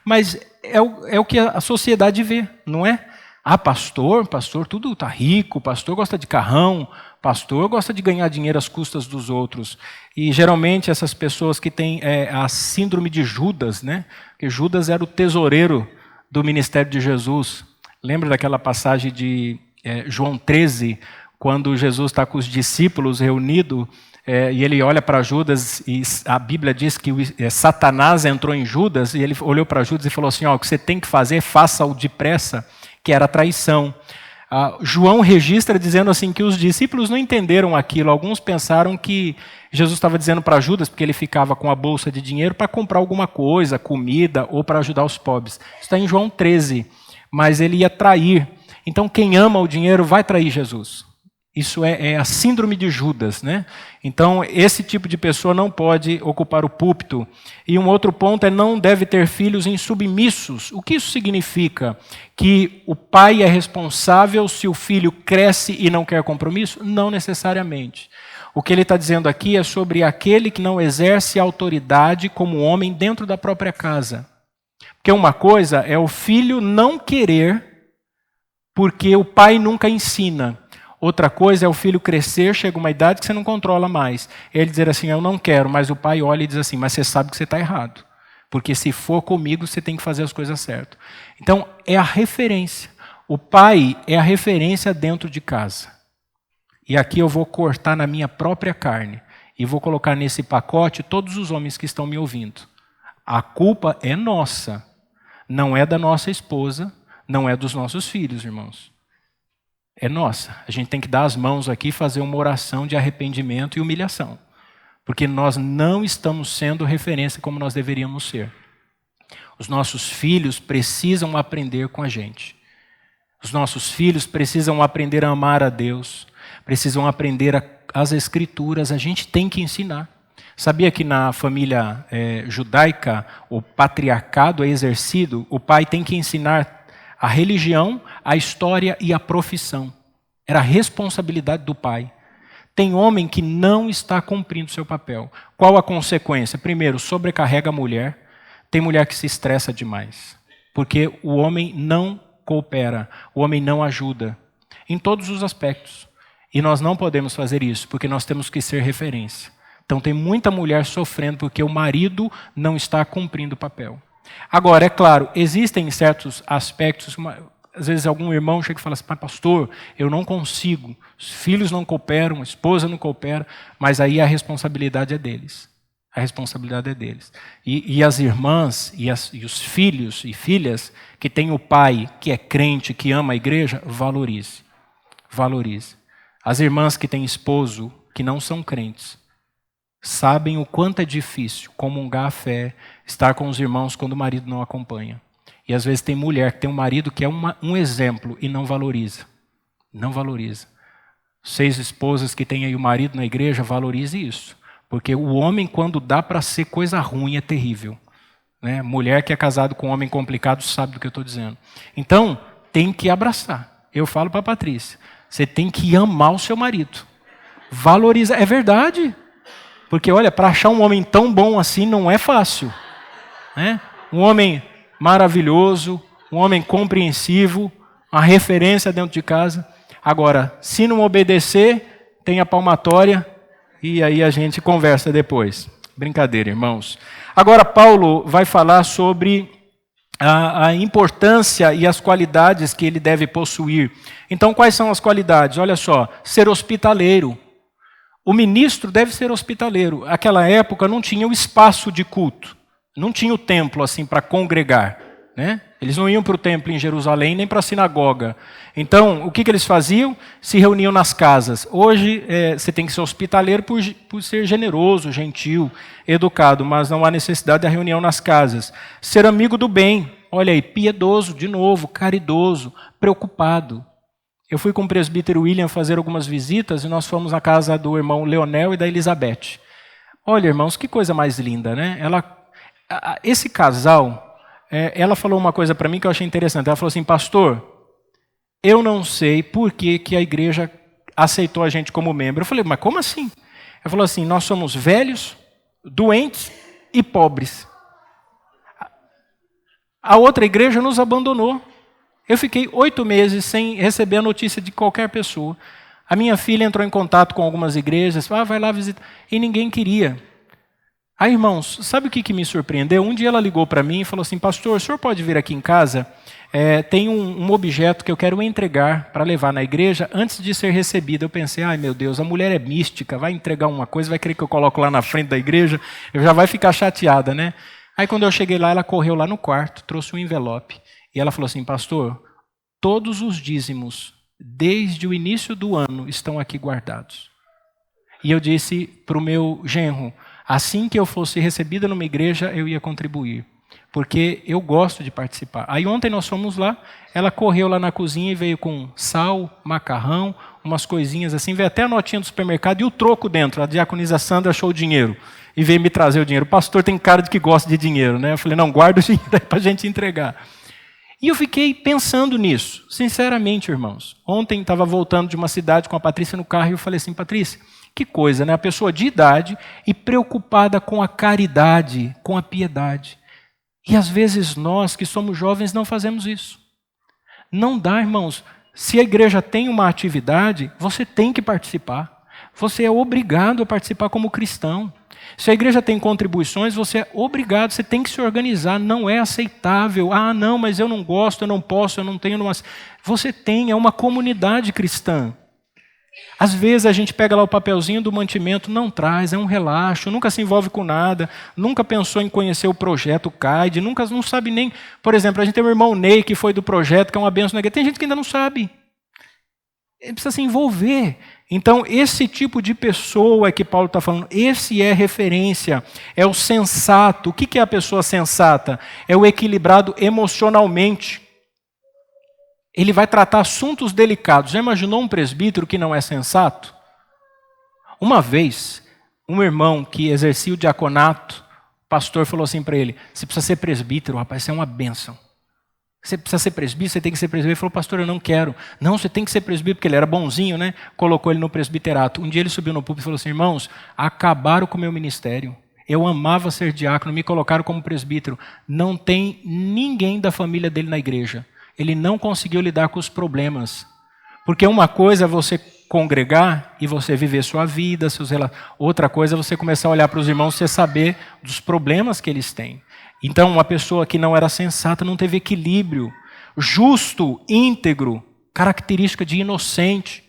Mas é o que a sociedade vê, não é? Ah, pastor, tudo está rico, pastor gosta de carrão, pastor gosta de ganhar dinheiro às custas dos outros. E geralmente essas pessoas que têm a síndrome de Judas, né? Porque Judas era o tesoureiro do ministério de Jesus. Lembra daquela passagem de João 13, quando Jesus está com os discípulos reunidos, e ele olha para Judas, e a Bíblia diz que Satanás entrou em Judas, e ele olhou para Judas e falou assim, o que você tem que fazer, faça-o depressa, que era traição. João registra dizendo assim que os discípulos não entenderam aquilo. Alguns pensaram que Jesus estava dizendo para Judas, porque ele ficava com a bolsa de dinheiro para comprar alguma coisa, comida, ou para ajudar os pobres. Isso está em João 13. Mas ele ia trair. Então quem ama o dinheiro vai trair Jesus. Isso é a síndrome de Judas, né? Então esse tipo de pessoa não pode ocupar o púlpito. E um outro ponto é não deve ter filhos insubmissos. O que isso significa? Que o pai é responsável se o filho cresce e não quer compromisso? Não necessariamente. O que ele está dizendo aqui é sobre aquele que não exerce autoridade como homem dentro da própria casa. Porque uma coisa é o filho não querer porque o pai nunca ensina. Outra coisa é o filho crescer, chega uma idade que você não controla mais. Ele dizer assim, eu não quero, mas o pai olha e diz assim, mas você sabe que você está errado. Porque se for comigo, você tem que fazer as coisas certas. Então, é a referência. O pai é a referência dentro de casa. E aqui eu vou cortar na minha própria carne. E vou colocar nesse pacote todos os homens que estão me ouvindo. A culpa é nossa. Não é da nossa esposa, não é dos nossos filhos, irmãos. É nossa. A gente tem que dar as mãos aqui e fazer uma oração de arrependimento e humilhação. Porque nós não estamos sendo referência como nós deveríamos ser. Os nossos filhos precisam aprender com a gente. Os nossos filhos precisam aprender a amar a Deus. Precisam aprender as Escrituras. A gente tem que ensinar. Sabia que na família judaica o patriarcado é exercido? O pai tem que ensinar a religião, a história e a profissão. Era a responsabilidade do pai. Tem homem que não está cumprindo seu papel. Qual a consequência? Primeiro, sobrecarrega a mulher. Tem mulher que se estressa demais. Porque o homem não coopera, o homem não ajuda. Em todos os aspectos. E nós não podemos fazer isso, porque nós temos que ser referência. Então tem muita mulher sofrendo porque o marido não está cumprindo o papel. Agora, é claro, existem certos aspectos, às vezes algum irmão chega e fala assim, pastor, eu não consigo, os filhos não cooperam, a esposa não coopera, mas aí a responsabilidade é deles. A responsabilidade é deles. E as irmãs e os filhos e filhas que têm o pai que é crente, que ama a igreja, valorize. Valorize. As irmãs que têm esposo, que não são crentes, sabem o quanto é difícil comungar a fé, estar com os irmãos quando o marido não acompanha. E às vezes tem mulher que tem um marido que é um exemplo e não valoriza. Não valoriza. 6 esposas que têm aí o marido na igreja, valorize isso. Porque o homem, quando dá para ser coisa ruim, é terrível. Né? Mulher que é casado com um homem complicado sabe do que eu estou dizendo. Então, tem que abraçar. Eu falo para a Patrícia, você tem que amar o seu marido. Valoriza. É verdade. Porque, olha, para achar um homem tão bom assim não é fácil. Né? Um homem maravilhoso, um homem compreensivo, uma referência dentro de casa. Agora, se não obedecer, tem a palmatória e aí a gente conversa depois. Brincadeira, irmãos. Agora, Paulo vai falar sobre a importância e as qualidades que ele deve possuir. Então, quais são as qualidades? Olha só, ser hospitaleiro. O ministro deve ser hospitaleiro. Naquela época não tinha o espaço de culto. Não tinha o templo assim para congregar. Né? Eles não iam para o templo em Jerusalém, nem para a sinagoga. Então, o que eles faziam? Se reuniam nas casas. Hoje, você tem que ser hospitaleiro por ser generoso, gentil, educado, mas não há necessidade da reunião nas casas. Ser amigo do bem. Olha aí, piedoso, de novo, caridoso, preocupado. Eu fui com o presbítero William fazer algumas visitas e nós fomos na casa do irmão Leonel e da Elizabeth. Olha, irmãos, que coisa mais linda, né? Esse casal... ela falou uma coisa para mim que eu achei interessante. Ela falou assim, pastor, eu não sei por que a igreja aceitou a gente como membro. Eu falei, mas como assim? Ela falou assim, nós somos velhos, doentes e pobres. A outra igreja nos abandonou. Eu fiquei 8 meses sem receber a notícia de qualquer pessoa. A minha filha entrou em contato com algumas igrejas, vai lá visitar, e ninguém queria. Aí, irmãos, sabe o que me surpreendeu? Um dia ela ligou para mim e falou assim, pastor, o senhor pode vir aqui em casa? Tem um objeto que eu quero entregar para levar na igreja antes de ser recebido. Eu pensei, ai meu Deus, a mulher é mística, vai entregar uma coisa, vai querer que eu coloque lá na frente da igreja, eu já vai ficar chateada, né? Aí quando eu cheguei lá, ela correu lá no quarto, trouxe um envelope. E ela falou assim, pastor, todos os dízimos, desde o início do ano, estão aqui guardados. E eu disse para o meu genro, assim que eu fosse recebida numa igreja, eu ia contribuir. Porque eu gosto de participar. Aí ontem nós fomos lá, ela correu lá na cozinha e veio com sal, macarrão, umas coisinhas assim, veio até a notinha do supermercado e o troco dentro. A diaconisa Sandra achou o dinheiro e veio me trazer o dinheiro. O pastor tem cara de que gosta de dinheiro, né? Eu falei, não, guarda o dinheiro aí para a gente entregar. E eu fiquei pensando nisso, sinceramente, irmãos. Ontem estava voltando de uma cidade com a Patrícia no carro e eu falei assim, Patrícia, que coisa, né? A pessoa de idade e preocupada com a caridade, com a piedade. E às vezes nós, que somos jovens, não fazemos isso. Não dá, irmãos. Se a igreja tem uma atividade, você tem que participar. Você é obrigado a participar como cristão. Se a igreja tem contribuições, você é obrigado, você tem que se organizar. Não é aceitável. Ah, não, mas eu não gosto, eu não posso, eu não tenho... Você tem, é uma comunidade cristã. Às vezes a gente pega lá o papelzinho do mantimento, não traz, é um relaxo, nunca se envolve com nada, nunca pensou em conhecer o projeto CAID, nunca não sabe nem... Por exemplo, a gente tem o irmão Ney, que foi do projeto, que é uma bênção na igreja. Tem gente que ainda não sabe. Ele precisa se envolver. Então, esse tipo de pessoa que Paulo está falando, esse é referência, é o sensato. O que é a pessoa sensata? É o equilibrado emocionalmente. Ele vai tratar assuntos delicados. Já imaginou um presbítero que não é sensato? Uma vez, um irmão que exercia o diaconato, o pastor falou assim para ele, você precisa ser presbítero, rapaz, isso é uma bênção. Você precisa ser presbítero, você tem que ser presbítero. Ele falou, pastor, eu não quero. Não, você tem que ser presbítero, porque ele era bonzinho, né? Colocou ele no presbiterato. Um dia ele subiu no púlpito e falou assim, irmãos, acabaram com o meu ministério. Eu amava ser diácono, me colocaram como presbítero. Não tem ninguém da família dele na igreja. Ele não conseguiu lidar com os problemas. Porque uma coisa é você congregar e você viver sua vida, seus relatos. Outra coisa é você começar a olhar para os irmãos e você saber dos problemas que eles têm. Então, uma pessoa que não era sensata não teve equilíbrio. Justo, íntegro, característica de inocente.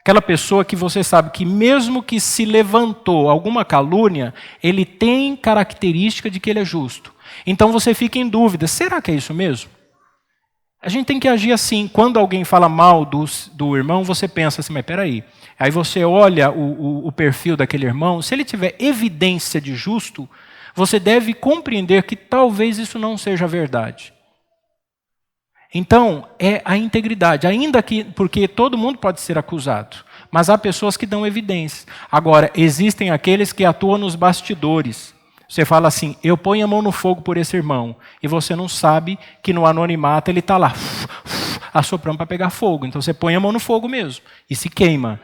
Aquela pessoa que você sabe que mesmo que se levantou alguma calúnia, ele tem característica de que ele é justo. Então você fica em dúvida, será que é isso mesmo? A gente tem que agir assim. Quando alguém fala mal do irmão, você pensa assim, mas peraí. Aí você olha o perfil daquele irmão, se ele tiver evidência de justo, você deve compreender que talvez isso não seja verdade. Então, é a integridade, ainda que, porque todo mundo pode ser acusado, mas há pessoas que dão evidências. Agora, existem aqueles que atuam nos bastidores. Você fala assim, eu ponho a mão no fogo por esse irmão, e você não sabe que no anonimato ele está lá, assoprando para pegar fogo. Então você põe a mão no fogo mesmo, e se queima.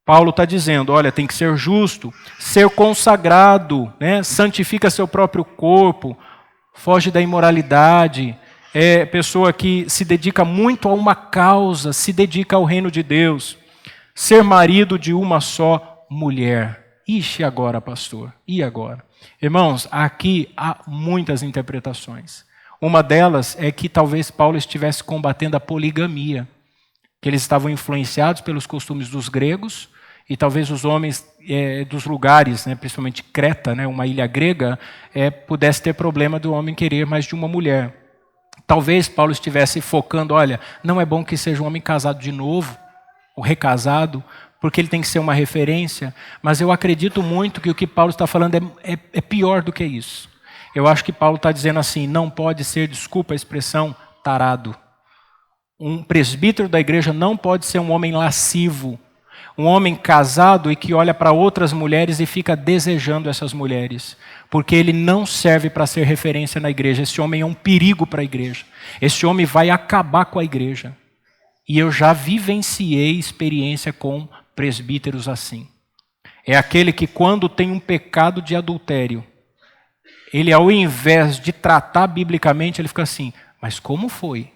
Paulo está dizendo, olha, tem que ser justo, ser consagrado, né? Santifica seu próprio corpo, foge da imoralidade, é pessoa que se dedica muito a uma causa, se dedica ao reino de Deus, ser marido de uma só mulher. Ixi, agora, pastor? E agora? Irmãos, aqui há muitas interpretações. Uma delas é que talvez Paulo estivesse combatendo a poligamia, que eles estavam influenciados pelos costumes dos gregos, e talvez os homens dos lugares, né, principalmente Creta, né, uma ilha grega, pudesse ter problema do homem querer mais de uma mulher. Talvez Paulo estivesse focando, olha, não é bom que seja um homem casado de novo, ou recasado, porque ele tem que ser uma referência, mas eu acredito muito que o que Paulo está falando é pior do que isso. Eu acho que Paulo está dizendo assim, não pode ser, desculpa a expressão, tarado. Um presbítero da igreja não pode ser um homem lascivo, um homem casado e que olha para outras mulheres e fica desejando essas mulheres, porque ele não serve para ser referência na igreja. Esse homem é um perigo para a igreja. Esse homem vai acabar com a igreja. E eu já vivenciei experiência com presbíteros assim. É aquele que quando tem um pecado de adultério, ele ao invés de tratar biblicamente, ele fica assim, mas como foi?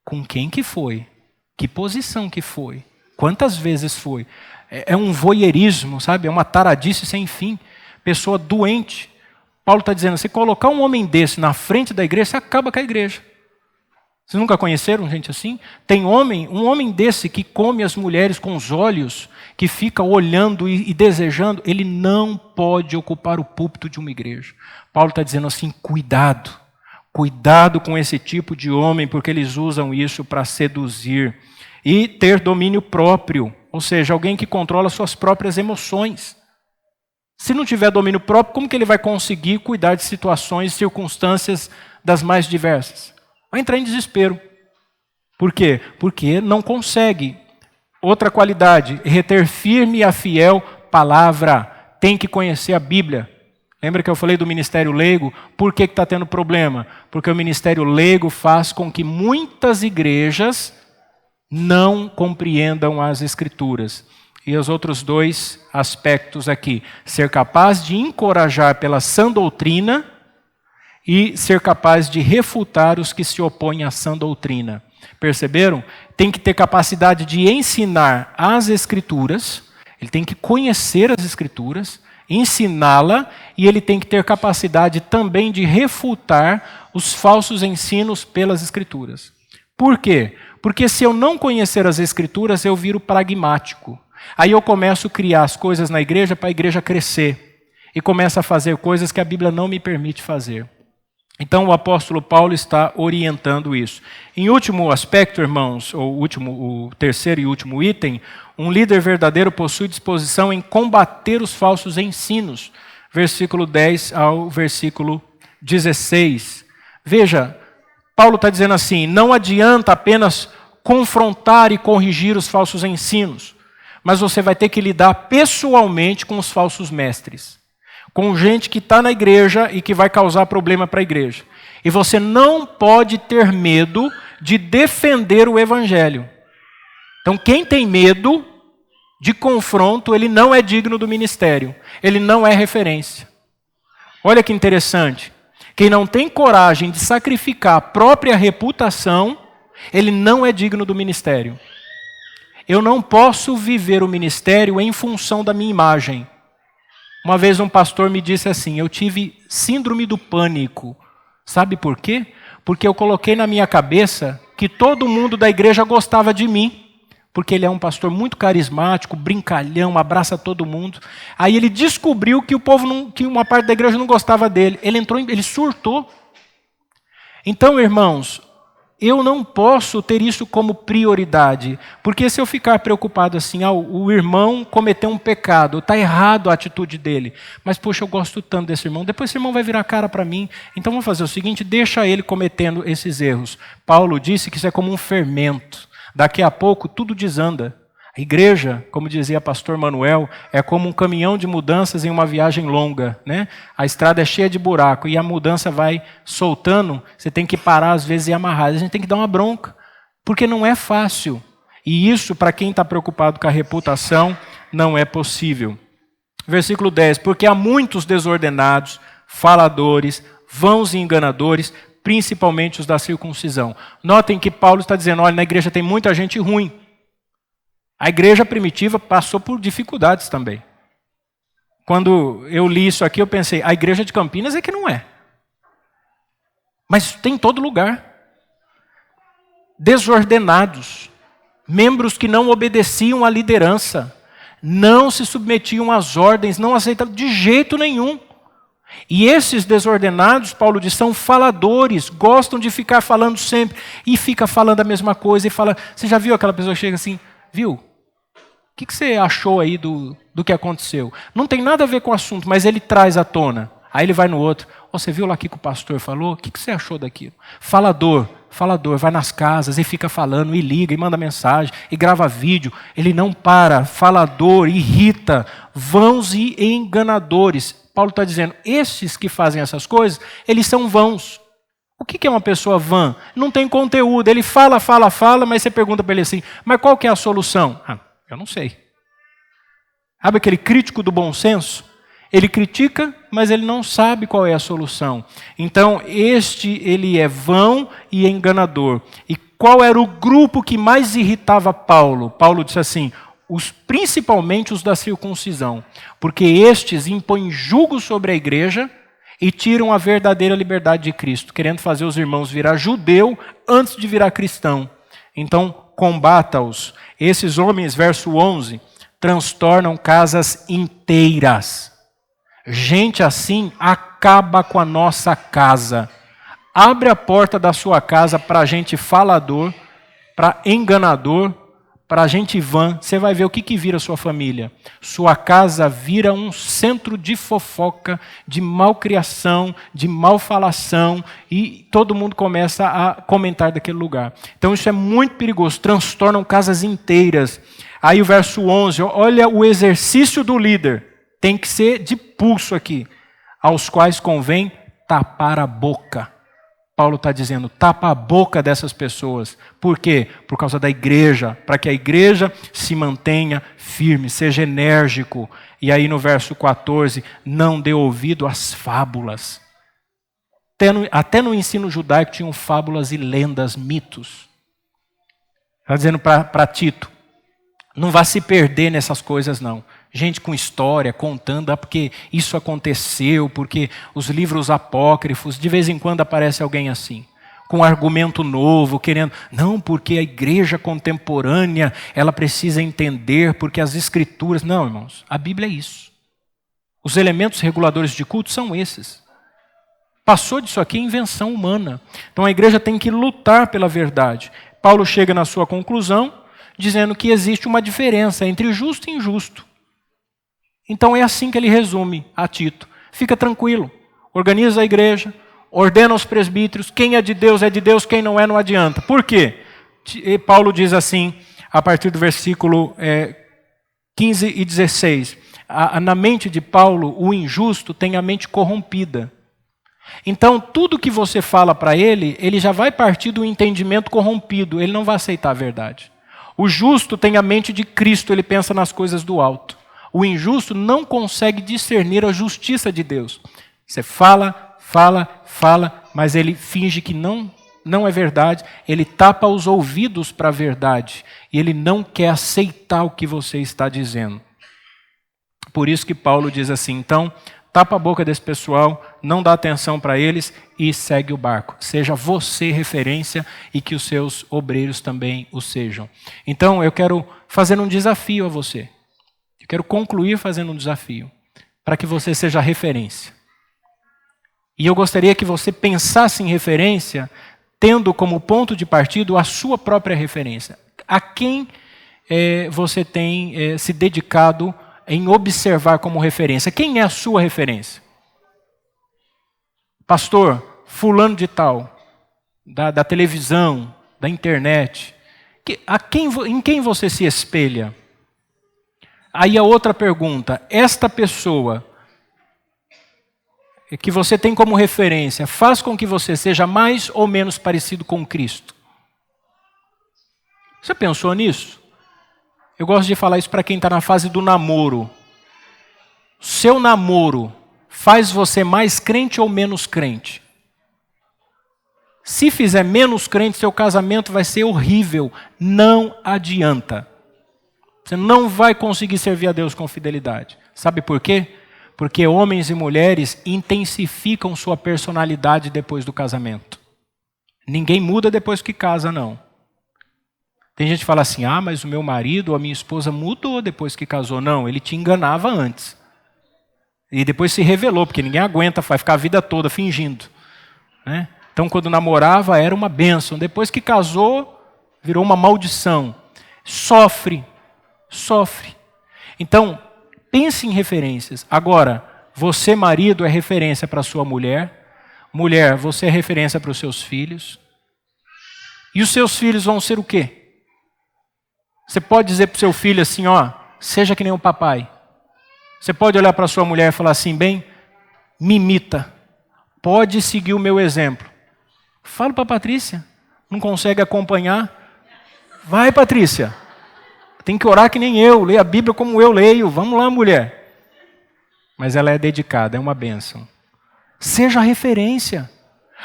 Com quem que foi? Que posição que foi? Quantas vezes foi? É um voyeurismo, sabe? É uma taradice sem fim. Pessoa doente. Paulo está dizendo, se colocar um homem desse na frente da igreja, você acaba com a igreja. Vocês nunca conheceram gente assim? Tem um homem desse que come as mulheres com os olhos, que fica olhando e desejando, ele não pode ocupar o púlpito de uma igreja. Paulo está dizendo assim, cuidado com esse tipo de homem, porque eles usam isso para seduzir. E ter domínio próprio, ou seja, alguém que controla suas próprias emoções. Se não tiver domínio próprio, como que ele vai conseguir cuidar de situações e circunstâncias das mais diversas? Vai entrar em desespero. Por quê? Porque não consegue. Outra qualidade, reter firme a fiel palavra. Tem que conhecer a Bíblia. Lembra que eu falei do ministério leigo? Por que está tendo problema? Porque o ministério leigo faz com que muitas igrejas não compreendam as Escrituras. E os outros dois aspectos aqui. Ser capaz de encorajar pela sã doutrina e ser capaz de refutar os que se opõem à sã doutrina. Perceberam? Tem que ter capacidade de ensinar as Escrituras, ele tem que conhecer as Escrituras, ensiná-la, e ele tem que ter capacidade também de refutar os falsos ensinos pelas Escrituras. Por quê? Porque se eu não conhecer as Escrituras, eu viro pragmático. Aí eu começo a criar as coisas na igreja para a igreja crescer. E começo a fazer coisas que a Bíblia não me permite fazer. Então o apóstolo Paulo está orientando isso. Em último aspecto, irmãos, o terceiro e último item, um líder verdadeiro possui disposição em combater os falsos ensinos. Versículo 10 ao versículo 16. Veja, Paulo está dizendo assim, não adianta apenas confrontar e corrigir os falsos ensinos, mas você vai ter que lidar pessoalmente com os falsos mestres, com gente que está na igreja e que vai causar problema para a igreja. E você não pode ter medo de defender o evangelho. Então quem tem medo de confronto, ele não é digno do ministério, ele não é referência. Olha que interessante. Quem não tem coragem de sacrificar a própria reputação, ele não é digno do ministério. Eu não posso viver o ministério em função da minha imagem. Uma vez um pastor me disse assim, eu tive síndrome do pânico. Sabe por quê? Porque eu coloquei na minha cabeça que todo mundo da igreja gostava de mim. porque ele é um pastor muito carismático, brincalhão, abraça todo mundo. Aí ele descobriu que o povo que uma parte da igreja não gostava dele. Ele surtou. Então, irmãos, eu não posso ter isso como prioridade, porque se eu ficar preocupado assim, o irmão cometeu um pecado, está errado a atitude dele, mas poxa, eu gosto tanto desse irmão, depois esse irmão vai virar cara para mim, então vamos fazer o seguinte, deixa ele cometendo esses erros. Paulo disse que isso é como um fermento, daqui a pouco tudo desanda. A igreja, como dizia pastor Manuel, é como um caminhão de mudanças em uma viagem longa, né? A estrada é cheia de buraco e a mudança vai soltando, você tem que parar às vezes e amarrar. A gente tem que dar uma bronca, porque não é fácil. E isso, para quem está preocupado com a reputação, não é possível. Versículo 10, porque há muitos desordenados, faladores, vãos e enganadores, principalmente os da circuncisão. Notem que Paulo está dizendo, olha, na igreja tem muita gente ruim. A igreja primitiva passou por dificuldades também. Quando eu li isso aqui, eu pensei, a igreja de Campinas é que não é. Mas tem em todo lugar. Desordenados, membros que não obedeciam à liderança, não se submetiam às ordens, não aceitavam de jeito nenhum. E esses desordenados, Paulo diz, são faladores, gostam de ficar falando sempre, e fica falando a mesma coisa, e fala, você já viu aquela pessoa que chega assim, viu? O que você achou aí do que aconteceu? Não tem nada a ver com o assunto, mas ele traz à tona. Aí ele vai no outro. Você viu lá o que o pastor falou? O que você achou daquilo? Falador, vai nas casas e fica falando, e liga, e manda mensagem, e grava vídeo. Ele não para, falador, irrita, vãos e enganadores. Paulo está dizendo, esses que fazem essas coisas, eles são vãos. O que é uma pessoa vã? Não tem conteúdo. Ele fala, mas você pergunta para ele assim, mas qual que é a solução? Eu não sei. Sabe aquele crítico do bom senso? Ele critica, mas ele não sabe qual é a solução. Então, ele é vão e enganador. E qual era o grupo que mais irritava Paulo? Paulo disse assim, principalmente os da circuncisão, porque estes impõem jugo sobre a igreja e tiram a verdadeira liberdade de Cristo, querendo fazer os irmãos virar judeu antes de virar cristão. Então, combata-os. Esses homens, verso 11, transtornam casas inteiras. Gente assim acaba com a nossa casa. Abre a porta da sua casa para gente falador, para enganador, para gente vã. Você vai ver o que vira sua família. Sua casa vira um centro de fofoca, de malcriação, de malfalação, e todo mundo começa a comentar daquele lugar. Então isso é muito perigoso, transtornam casas inteiras. Aí o verso 11, olha o exercício do líder. Tem que ser de pulso aqui. Aos quais convém tapar a boca. Paulo está dizendo, tapa a boca dessas pessoas. Por quê? Por causa da igreja, para que a igreja se mantenha firme, seja enérgico. E aí no verso 14, não dê ouvido às fábulas. Até no ensino judaico tinham fábulas e lendas, mitos. Está dizendo para Tito, não vá se perder nessas coisas não. Gente com história, contando, porque isso aconteceu, porque os livros apócrifos, de vez em quando aparece alguém assim, com um argumento novo, querendo, não, porque a igreja contemporânea, ela precisa entender, porque as escrituras... Não, irmãos, a Bíblia é isso. Os elementos reguladores de culto são esses. Passou disso aqui, invenção humana. Então a igreja tem que lutar pela verdade. Paulo chega na sua conclusão, dizendo que existe uma diferença entre justo e injusto. Então é assim que ele resume a Tito. Fica tranquilo, organiza a igreja, ordena os presbíteros, quem é de Deus, quem não é, não adianta. Por quê? Paulo diz assim, a partir do versículo 15 e 16. Na mente de Paulo, o injusto tem a mente corrompida. Então, tudo que você fala para ele já vai partir do entendimento corrompido, ele não vai aceitar a verdade. O justo tem a mente de Cristo, ele pensa nas coisas do alto. O injusto não consegue discernir a justiça de Deus. Você fala, mas ele finge que não é verdade, ele tapa os ouvidos para a verdade, e ele não quer aceitar o que você está dizendo. Por isso que Paulo diz assim, então, tapa a boca desse pessoal, não dá atenção para eles e segue o barco. Seja você referência e que os seus obreiros também o sejam. Então, eu quero fazer um desafio a você. Eu quero concluir fazendo um desafio para que você seja referência. E eu gostaria que você pensasse em referência, tendo como ponto de partida a sua própria referência. A quem você tem se dedicado em observar como referência? Quem é a sua referência? Pastor, fulano de tal, da televisão, da internet. Em quem você se espelha? Aí a outra pergunta, esta pessoa que você tem como referência faz com que você seja mais ou menos parecido com Cristo? Você pensou nisso? Eu gosto de falar isso para quem está na fase do namoro. Seu namoro faz você mais crente ou menos crente? Se fizer menos crente, seu casamento vai ser horrível. Não adianta. Você não vai conseguir servir a Deus com fidelidade. Sabe por quê? Porque homens e mulheres intensificam sua personalidade depois do casamento. Ninguém muda depois que casa, não. Tem gente que fala assim, mas o meu marido ou a minha esposa mudou depois que casou. Não, ele te enganava antes. E depois se revelou, porque ninguém aguenta, vai ficar a vida toda fingindo. Né? Então, quando namorava, era uma bênção. Depois que casou, virou uma maldição. Sofre. Então, pense em referências. Agora, você, marido, é referência para sua mulher. Mulher, você é referência para os seus filhos. E os seus filhos vão ser o quê? Você pode dizer para o seu filho assim, seja que nem o papai. Você pode olhar para a sua mulher e falar assim, bem, me imita. Pode seguir o meu exemplo. Fala para a Patrícia. Não consegue acompanhar? Vai, Patrícia. Tem que orar que nem eu. Lê a Bíblia como eu leio. Vamos lá, mulher. Mas ela é dedicada, é uma bênção. Seja referência.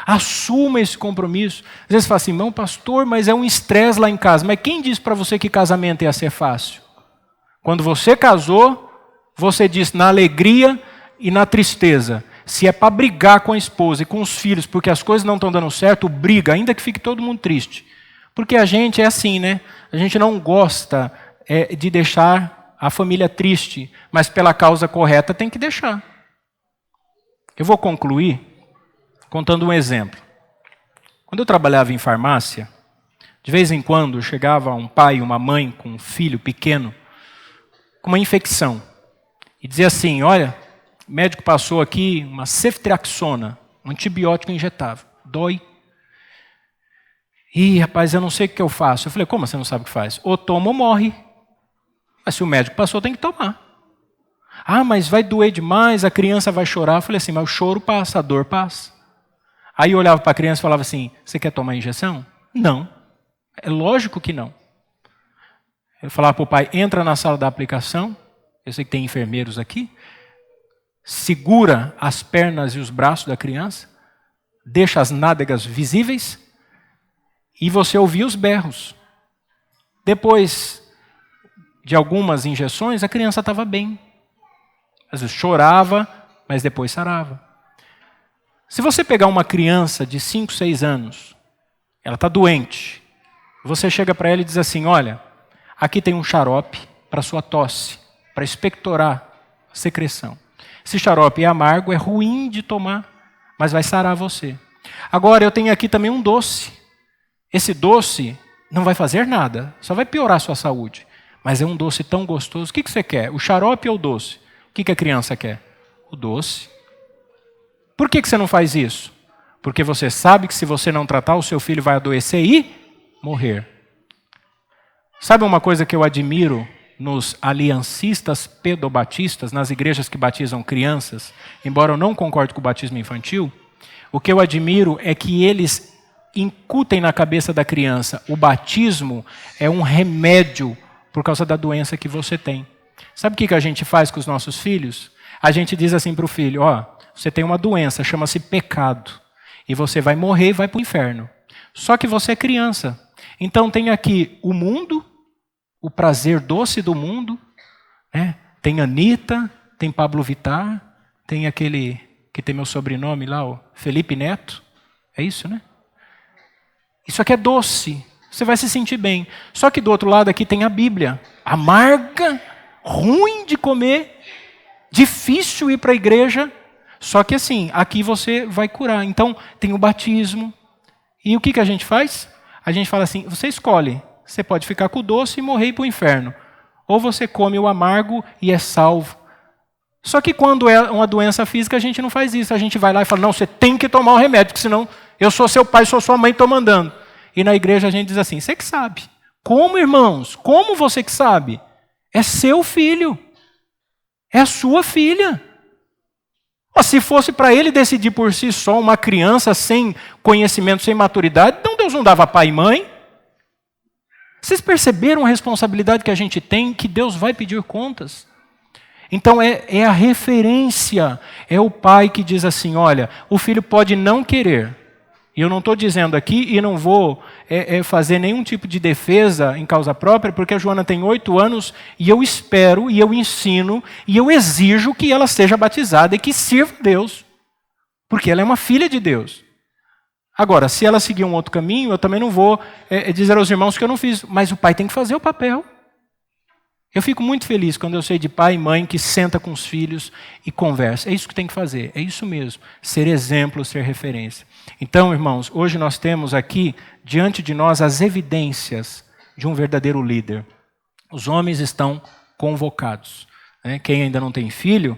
Assuma esse compromisso. Às vezes você fala assim, não, pastor, mas é um estresse lá em casa. Mas quem disse para você que casamento ia ser fácil? Quando você casou, você disse na alegria e na tristeza. Se é para brigar com a esposa e com os filhos, porque as coisas não estão dando certo, briga, ainda que fique todo mundo triste. Porque a gente é assim, né? A gente não gosta de deixar a família triste, mas pela causa correta tem que deixar. Eu vou concluir contando um exemplo. Quando eu trabalhava em farmácia, de vez em quando chegava um pai e uma mãe com um filho pequeno com uma infecção. E dizia assim, olha, o médico passou aqui uma ceftriaxona, um antibiótico injetável. Dói. Ih, rapaz, eu não sei o que eu faço. Eu falei, como você não sabe o que faz? Ou toma ou morre. Mas se o médico passou, tem que tomar. Mas vai doer demais, a criança vai chorar. Eu falei assim, mas o choro passa, a dor passa. Aí eu olhava para a criança e falava assim, você quer tomar injeção? Não. É lógico que não. Eu falava para o pai, entra na sala da aplicação, eu sei que tem enfermeiros aqui, segura as pernas e os braços da criança, deixa as nádegas visíveis e você ouvia os berros. Depois de algumas injeções, a criança estava bem. Às vezes chorava, mas depois sarava. Se você pegar uma criança de 5, 6 anos, ela está doente, você chega para ela e diz assim, olha, aqui tem um xarope para sua tosse, para expectorar a secreção. Esse xarope é amargo, é ruim de tomar, mas vai sarar você. Agora eu tenho aqui também um doce. Esse doce não vai fazer nada, só vai piorar a sua saúde. Mas é um doce tão gostoso. O que você quer? O xarope ou o doce? O que a criança quer? O doce. Por que você não faz isso? Porque você sabe que se você não tratar, o seu filho vai adoecer e morrer. Sabe uma coisa que eu admiro nos aliancistas pedobatistas, nas igrejas que batizam crianças, embora eu não concorde com o batismo infantil, o que eu admiro é que eles incutem na cabeça da criança o batismo é um remédio por causa da doença que você tem. Sabe o que a gente faz com os nossos filhos? A gente diz assim para o filho, você tem uma doença, chama-se pecado. E você vai morrer e vai para o inferno. Só que você é criança. Então tem aqui o mundo, o prazer doce do mundo. Né? Tem Anitta, tem Pablo Vittar, tem aquele que tem meu sobrenome lá, o Felipe Neto. É isso, né? Isso aqui é doce. Você vai se sentir bem. Só que do outro lado aqui tem a Bíblia. Amarga, ruim de comer, difícil ir para a igreja. Só que assim, aqui você vai curar. Então, tem o batismo. E o que a gente faz? A gente fala assim, você escolhe. Você pode ficar com o doce e morrer e ir para o inferno. Ou você come o amargo e é salvo. Só que quando é uma doença física, a gente não faz isso. A gente vai lá e fala, não, você tem que tomar o remédio, porque senão eu sou seu pai, sou sua mãe, estou mandando. E na igreja a gente diz assim, você que sabe. Como, irmãos? Como você que sabe? É seu filho. É a sua filha. Se fosse para ele decidir por si só, uma criança sem conhecimento, sem maturidade, então Deus não dava pai e mãe. Vocês perceberam a responsabilidade que a gente tem, que Deus vai pedir contas? Então é a referência, é o pai que diz assim, olha, o filho pode não querer. E eu não estou dizendo aqui e não vou fazer nenhum tipo de defesa em causa própria, porque a Joana tem 8 anos e eu espero, e eu ensino, e eu exijo que ela seja batizada e que sirva a Deus. Porque ela é uma filha de Deus. Agora, se ela seguir um outro caminho, eu também não vou dizer aos irmãos que eu não fiz. Mas o pai tem que fazer o papel. Eu fico muito feliz quando eu sei de pai e mãe que senta com os filhos e conversa. É isso que tem que fazer, é isso mesmo. Ser exemplo, ser referência. Então, irmãos, hoje nós temos aqui, diante de nós, as evidências de um verdadeiro líder. Os homens estão convocados. Quem ainda não tem filho,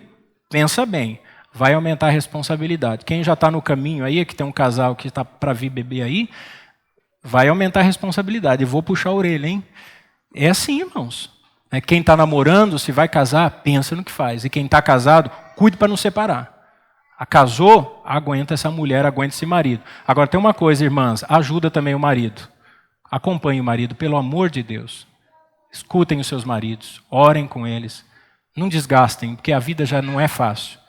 pensa bem, vai aumentar a responsabilidade. Quem já está no caminho aí, que tem um casal que está para vir beber aí, vai aumentar a responsabilidade. Eu vou puxar a orelha, hein? É assim, irmãos. Quem está namorando, se vai casar, pensa no que faz. E quem está casado, cuide para não separar. Casou, aguenta essa mulher, aguenta esse marido. Agora tem uma coisa, irmãs, ajuda também o marido. Acompanhe o marido, pelo amor de Deus. Escutem os seus maridos, orem com eles. Não desgastem, porque a vida já não é fácil.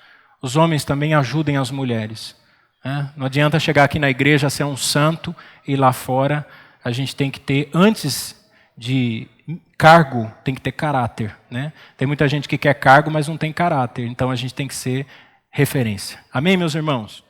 Os homens também ajudem as mulheres. Não adianta chegar aqui na igreja, ser um santo, e lá fora a gente tem que ter, antes de cargo, tem que ter caráter. Tem muita gente que quer cargo, mas não tem caráter. Então a gente tem que ser referência. Amém, meus irmãos?